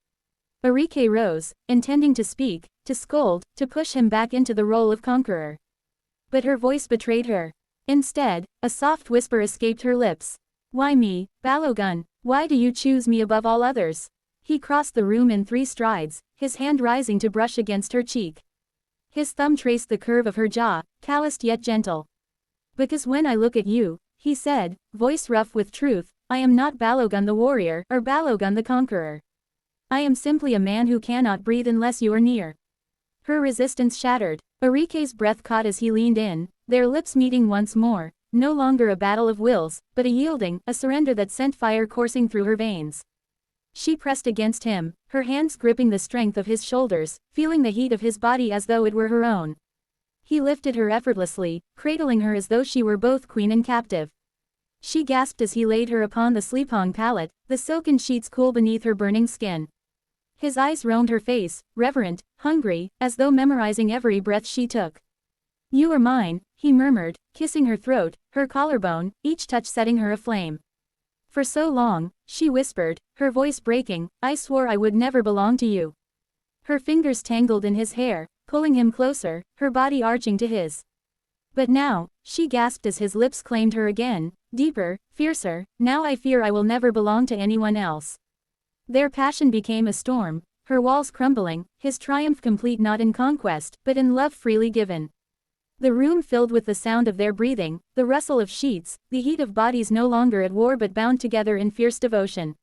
Arike rose, intending to speak, to scold, to push him back into the role of conqueror. But her voice betrayed her. Instead, a soft whisper escaped her lips. Why me, Balogun? Why do you choose me above all others? He crossed the room in 3 strides, his hand rising to brush against her cheek. His thumb traced the curve of her jaw, calloused yet gentle. Because when I look at you, he said, voice rough with truth, I am not Balogun the warrior, or Balogun the conqueror. I am simply a man who cannot breathe unless you are near. Her resistance shattered. Arike's breath caught as he leaned in, their lips meeting once more, no longer a battle of wills, but a yielding, a surrender that sent fire coursing through her veins. She pressed against him, her hands gripping the strength of his shoulders, feeling the heat of his body as though it were her own. He lifted her effortlessly, cradling her as though she were both queen and captive. She gasped as he laid her upon the sleepong pallet, the silken sheets cool beneath her burning skin. His eyes roamed her face, reverent, hungry, as though memorizing every breath she took. You are mine, he murmured, kissing her throat, her collarbone, each touch setting her aflame. For so long, she whispered, her voice breaking, I swore I would never belong to you. Her fingers tangled in his hair, pulling him closer, her body arching to his. But now, she gasped as his lips claimed her again, deeper, fiercer, now I fear I will never belong to anyone else. Their passion became a storm, her walls crumbling, his triumph complete not in conquest, but in love freely given. The room filled with the sound of their breathing, the rustle of sheets, the heat of bodies no longer at war but bound together in fierce devotion.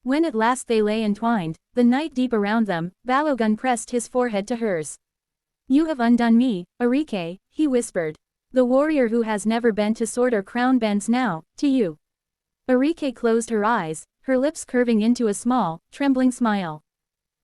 When at last they lay entwined, the night deep around them, Balogun pressed his forehead to hers. You have undone me, Arike, he whispered. The warrior who has never bent to sword or crown bends now, to you. Arike closed her eyes, her lips curving into a small, trembling smile.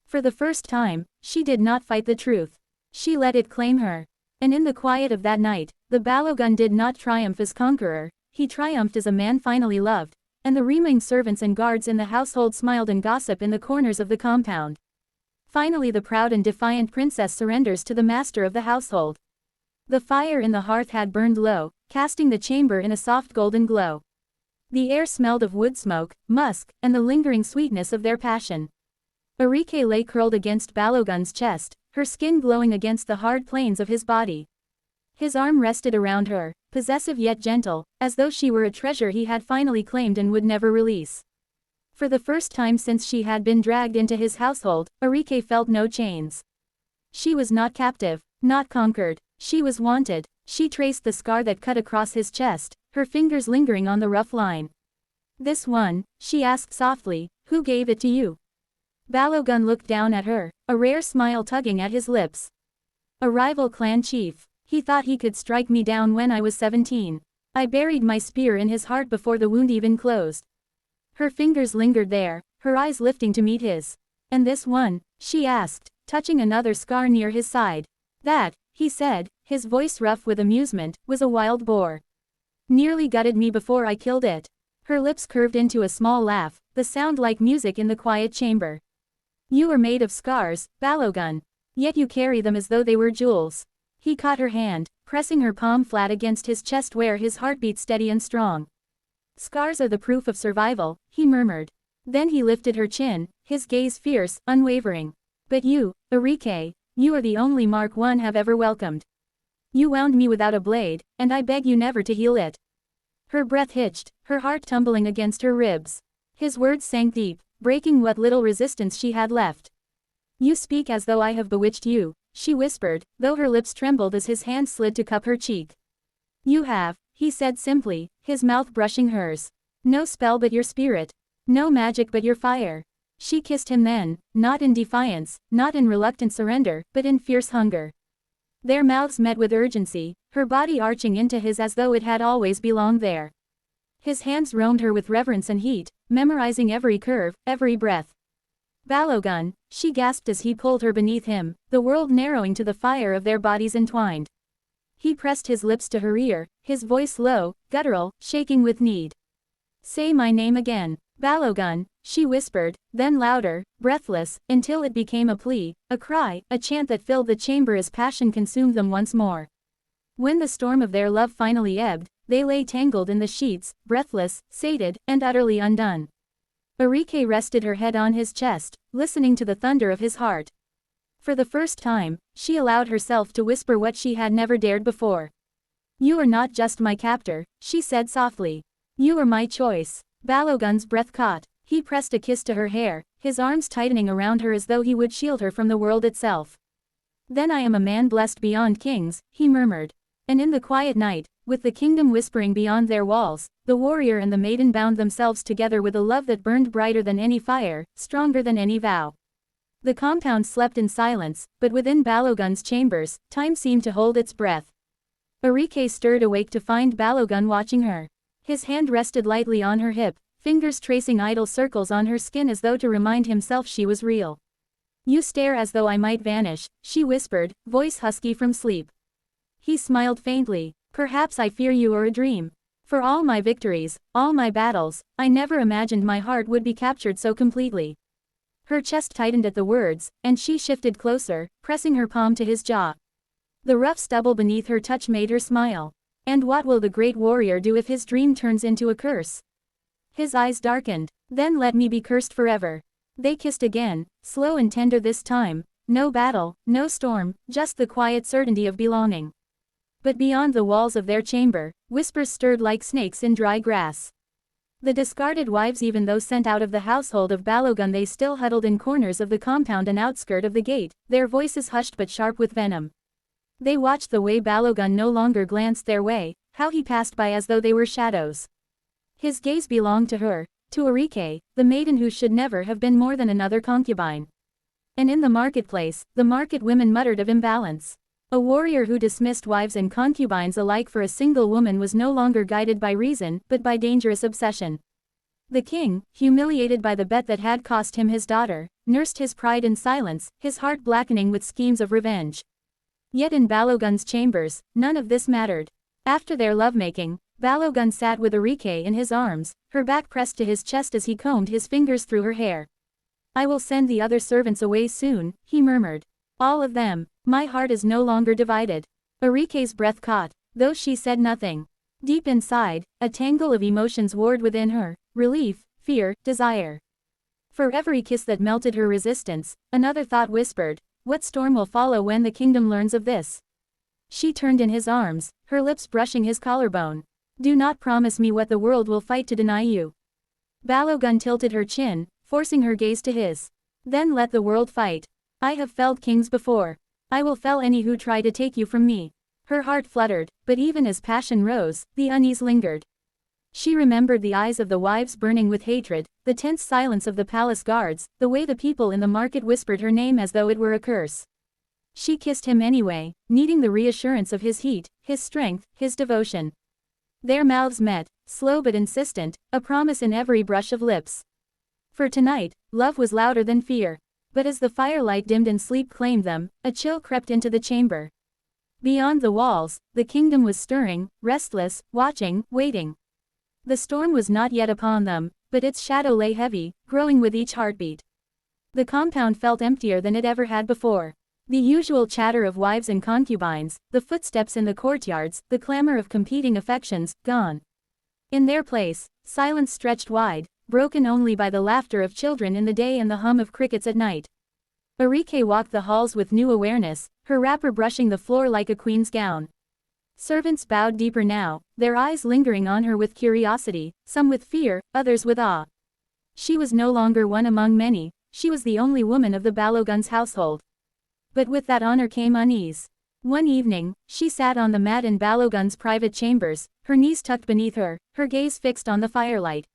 For the first time, she did not fight the truth. She let it claim her. And in the quiet of that night, the Balogun did not triumph as conqueror, he triumphed as a man finally loved, and the remaining servants and guards in the household smiled and gossiped in the corners of the compound. Finally the proud and defiant princess surrenders to the master of the household. The fire in the hearth had burned low, casting the chamber in a soft golden glow. The air smelled of wood smoke, musk, and the lingering sweetness of their passion. Arike lay curled against Balogun's chest, her skin glowing against the hard planes of his body. His arm rested around her, possessive yet gentle, as though she were a treasure he had finally claimed and would never release. For the first time since she had been dragged into his household, Arike felt no chains. She was not captive, not conquered, she was wanted. She traced the scar that cut across his chest, her fingers lingering on the rough line. This one, she asked softly, who gave it to you? Balogun looked down at her, a rare smile tugging at his lips. A rival clan chief. He thought he could strike me down when I was 17. I buried my spear in his heart before the wound even closed. Her fingers lingered there, her eyes lifting to meet his. And this one, she asked, touching another scar near his side. That, he said, his voice rough with amusement, was a wild boar. Nearly gutted me before I killed it. Her lips curved into a small laugh, the sound like music in the quiet chamber. You are made of scars, Balogun. Yet you carry them as though they were jewels. He caught her hand, pressing her palm flat against his chest where his heart beat steady and strong. Scars are the proof of survival, he murmured. Then he lifted her chin, his gaze fierce, unwavering. But you, Arike, you are the only mark one have ever welcomed. You wound me without a blade, and I beg you never to heal it. Her breath hitched, her heart tumbling against her ribs. His words sank deep, breaking what little resistance she had left. You speak as though I have bewitched you, she whispered, though her lips trembled as his hand slid to cup her cheek. You have, he said simply, his mouth brushing hers. No spell but your spirit. No magic but your fire. She kissed him then, not in defiance, not in reluctant surrender, but in fierce hunger. Their mouths met with urgency, her body arching into his as though it had always belonged there. His hands roamed her with reverence and heat, memorizing every curve, every breath. Balogun, she gasped as he pulled her beneath him, the world narrowing to the fire of their bodies entwined. He pressed his lips to her ear, his voice low, guttural, shaking with need. Say my name again, Balogun, she whispered, then louder, breathless, until it became a plea, a cry, a chant that filled the chamber as passion consumed them once more. When the storm of their love finally ebbed, they lay tangled in the sheets, breathless, sated, and utterly undone. Arike rested her head on his chest, listening to the thunder of his heart. For the first time, she allowed herself to whisper what she had never dared before. You are not just my captor, she said softly. You are my choice. Balogun's breath caught. He pressed a kiss to her hair, his arms tightening around her as though he would shield her from the world itself. Then I am a man blessed beyond kings, he murmured. And in the quiet night, with the kingdom whispering beyond their walls, the warrior and the maiden bound themselves together with a love that burned brighter than any fire, stronger than any vow. The compound slept in silence, but within Balogun's chambers, time seemed to hold its breath. Arike stirred awake to find Balogun watching her. His hand rested lightly on her hip, fingers tracing idle circles on her skin as though to remind himself she was real. You stare as though I might vanish, she whispered, voice husky from sleep. He smiled faintly. Perhaps I fear you are a dream. For all my victories, all my battles, I never imagined my heart would be captured so completely. Her chest tightened at the words, and she shifted closer, pressing her palm to his jaw. The rough stubble beneath her touch made her smile. And what will the great warrior do if his dream turns into a curse? His eyes darkened. Then let me be cursed forever. They kissed again, slow and tender this time. No battle, no storm, just the quiet certainty of belonging. But beyond the walls of their chamber, whispers stirred like snakes in dry grass. The discarded wives, even though sent out of the household of Balogun, they still huddled in corners of the compound and outskirt of the gate, their voices hushed but sharp with venom. They watched the way Balogun no longer glanced their way, how he passed by as though they were shadows. His gaze belonged to her, to Arike, the maiden who should never have been more than another concubine. And in the marketplace, the market women muttered of imbalance. A warrior who dismissed wives and concubines alike for a single woman was no longer guided by reason, but by dangerous obsession. The king, humiliated by the bet that had cost him his daughter, nursed his pride in silence, his heart blackening with schemes of revenge. Yet in Balogun's chambers, none of this mattered. After their lovemaking, Balogun sat with Arike in his arms, her back pressed to his chest as he combed his fingers through her hair. "I will send the other servants away soon," he murmured. "All of them. My heart is no longer divided." Arike's breath caught, though she said nothing. Deep inside, a tangle of emotions warred within her, relief, fear, desire. For every kiss that melted her resistance, another thought whispered, what storm will follow when the kingdom learns of this? She turned in his arms, her lips brushing his collarbone. "Do not promise me what the world will fight to deny you." Balogun tilted her chin, forcing her gaze to his. "Then let the world fight. I have felled kings before. I will fell any who try to take you from me." Her heart fluttered, but even as passion rose, the unease lingered. She remembered the eyes of the wives burning with hatred, the tense silence of the palace guards, the way the people in the market whispered her name as though it were a curse. She kissed him anyway, needing the reassurance of his heat, his strength, his devotion. Their mouths met, slow but insistent, a promise in every brush of lips. For tonight, love was louder than fear. But as the firelight dimmed and sleep claimed them, a chill crept into the chamber. Beyond the walls, the kingdom was stirring, restless, watching, waiting. The storm was not yet upon them, but its shadow lay heavy, growing with each heartbeat. The compound felt emptier than it ever had before. The usual chatter of wives and concubines, the footsteps in the courtyards, the clamor of competing affections, gone. In their place, silence stretched wide, broken only by the laughter of children in the day and the hum of crickets at night. Arike walked the halls with new awareness, her wrapper brushing the floor like a queen's gown. Servants bowed deeper now, their eyes lingering on her with curiosity, some with fear, others with awe. She was no longer one among many, she was the only woman of the Balogun's household. But with that honor came unease. One evening, she sat on the mat in Balogun's private chambers, her knees tucked beneath her, her gaze fixed on the firelight.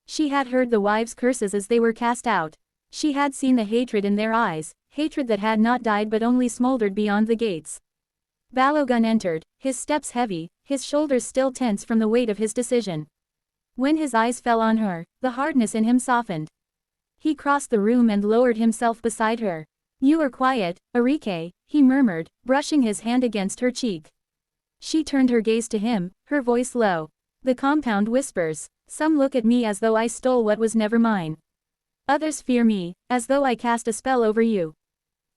She had heard the wives' curses as they were cast out. She had seen the hatred in their eyes, hatred that had not died but only smoldered beyond the gates. Balogun entered, his steps heavy, his shoulders still tense from the weight of his decision. When his eyes fell on her, the hardness in him softened. He crossed the room and lowered himself beside her. "You are quiet, Arike," he murmured, brushing his hand against her cheek. She turned her gaze to him, her voice low. "The compound whispers. Some look at me as though I stole what was never mine. Others fear me, as though I cast a spell over you.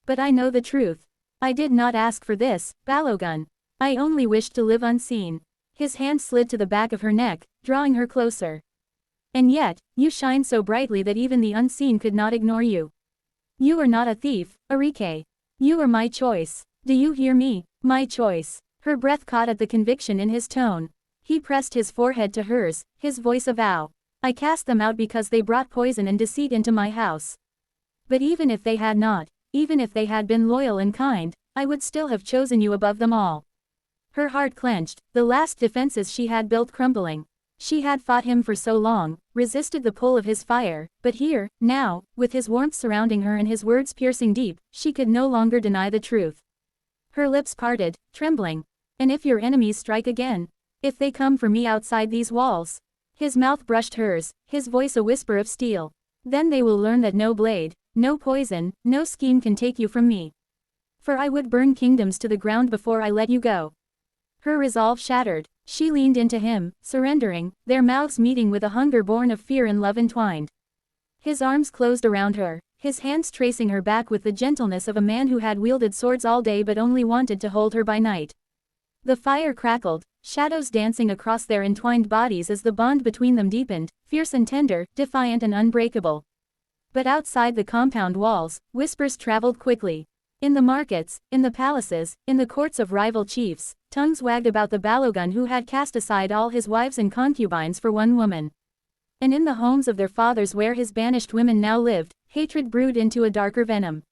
But I know the truth. I did not ask for this, Balogun. I only wished to live unseen." His hand slid to the back of her neck, drawing her closer. "And yet, you shine so brightly that even the unseen could not ignore you. You are not a thief, Arike. You are my choice. Do you hear me? My choice." Her breath caught at the conviction in his tone. He pressed his forehead to hers, his voice a vow. "I cast them out because they brought poison and deceit into my house. But even if they had not, even if they had been loyal and kind, I would still have chosen you above them all." Her heart clenched, the last defenses she had built crumbling. She had fought him for so long, resisted the pull of his fire, but here, now, with his warmth surrounding her and his words piercing deep, she could no longer deny the truth. Her lips parted, trembling. "And if your enemies strike again? If they come for me outside these walls?" His mouth brushed hers, his voice a whisper of steel. "Then they will learn that no blade, no poison, no scheme can take you from me. For I would burn kingdoms to the ground before I let you go." Her resolve shattered. She leaned into him, surrendering, their mouths meeting with a hunger born of fear and love entwined. His arms closed around her, his hands tracing her back with the gentleness of a man who had wielded swords all day but only wanted to hold her by night. The fire crackled, shadows dancing across their entwined bodies as the bond between them deepened, fierce and tender, defiant and unbreakable. But outside the compound walls, whispers traveled quickly. In the markets, in the palaces, in the courts of rival chiefs, tongues wagged about the Balogun who had cast aside all his wives and concubines for one woman. And in the homes of their fathers where his banished women now lived, hatred brewed into a darker venom.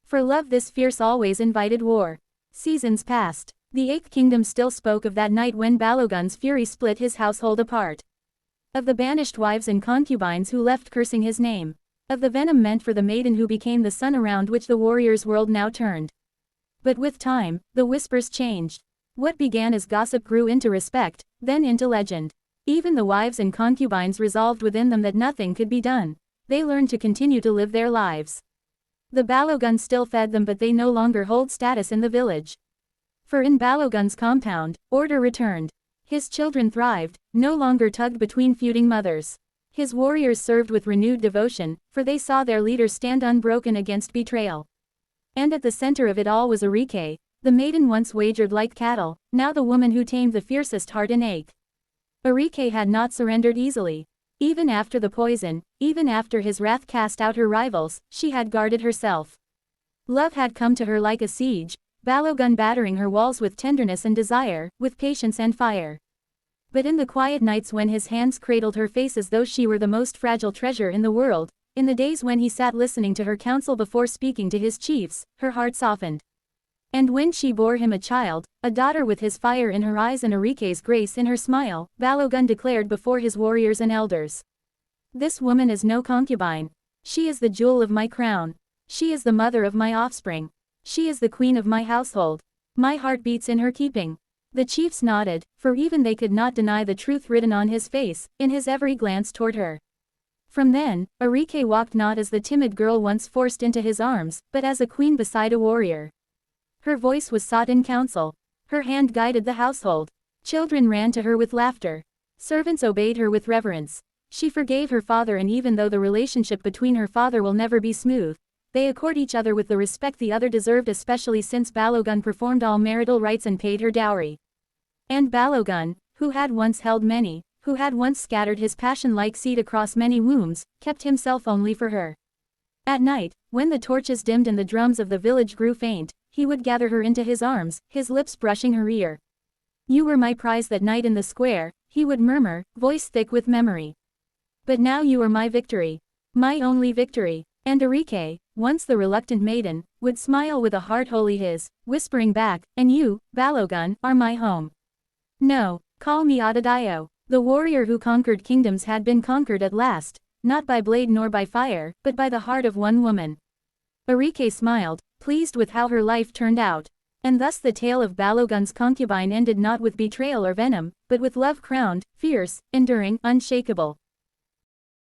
For love this fierce always invited war. Seasons passed. The Eighth Kingdom still spoke of that night when Balogun's fury split his household apart. Of the banished wives and concubines who left cursing his name. Of the venom meant for the maiden who became the sun around which the warrior's world now turned. But with time, the whispers changed. What began as gossip grew into respect, then into legend. Even the wives and concubines resolved within them that nothing could be done. They learned to continue to live their lives. The Balogun still fed them but they no longer hold status in the village. For in Balogun's compound, order returned. His children thrived, no longer tugged between feuding mothers. His warriors served with renewed devotion, for they saw their leader stand unbroken against betrayal. And at the center of it all was Arike, the maiden once wagered like cattle, now the woman who tamed the fiercest heart in ache. Arike had not surrendered easily. Even after the poison, even after his wrath cast out her rivals, she had guarded herself. Love had come to her like a siege, Balogun battering her walls with tenderness and desire, with patience and fire. But in the quiet nights when his hands cradled her face as though she were the most fragile treasure in the world, in the days when he sat listening to her counsel before speaking to his chiefs, her heart softened. And when she bore him a child, a daughter with his fire in her eyes and Arike's grace in her smile, Balogun declared before his warriors and elders. This woman is no concubine. She is the jewel of my crown. She is the mother of my offspring. She is the queen of my household. My heart beats in her keeping. The chiefs nodded, for even they could not deny the truth written on his face, in his every glance toward her. From then, Arike walked not as the timid girl once forced into his arms, but as a queen beside a warrior. Her voice was sought in council. Her hand guided the household. Children ran to her with laughter. Servants obeyed her with reverence. She forgave her father, and even though the relationship between her father will never be smooth, they accord each other with the respect the other deserved, especially since Balogun performed all marital rites and paid her dowry. And Balogun, who had once held many, who had once scattered his passion like seed across many wombs, kept himself only for her. At night, when the torches dimmed and the drums of the village grew faint, he would gather her into his arms, his lips brushing her ear. "You were my prize that night in the square," he would murmur, voice thick with memory. "But now you are my victory. My only victory." And Arike, once the reluctant maiden, would smile with a heart wholly his, whispering back, "And you, Balogun, are my home. No, call me Adadayo." The warrior who conquered kingdoms had been conquered at last, not by blade nor by fire, but by the heart of one woman. Arike smiled, pleased with how her life turned out. And thus the tale of Balogun's concubine ended not with betrayal or venom, but with love crowned, fierce, enduring, unshakable.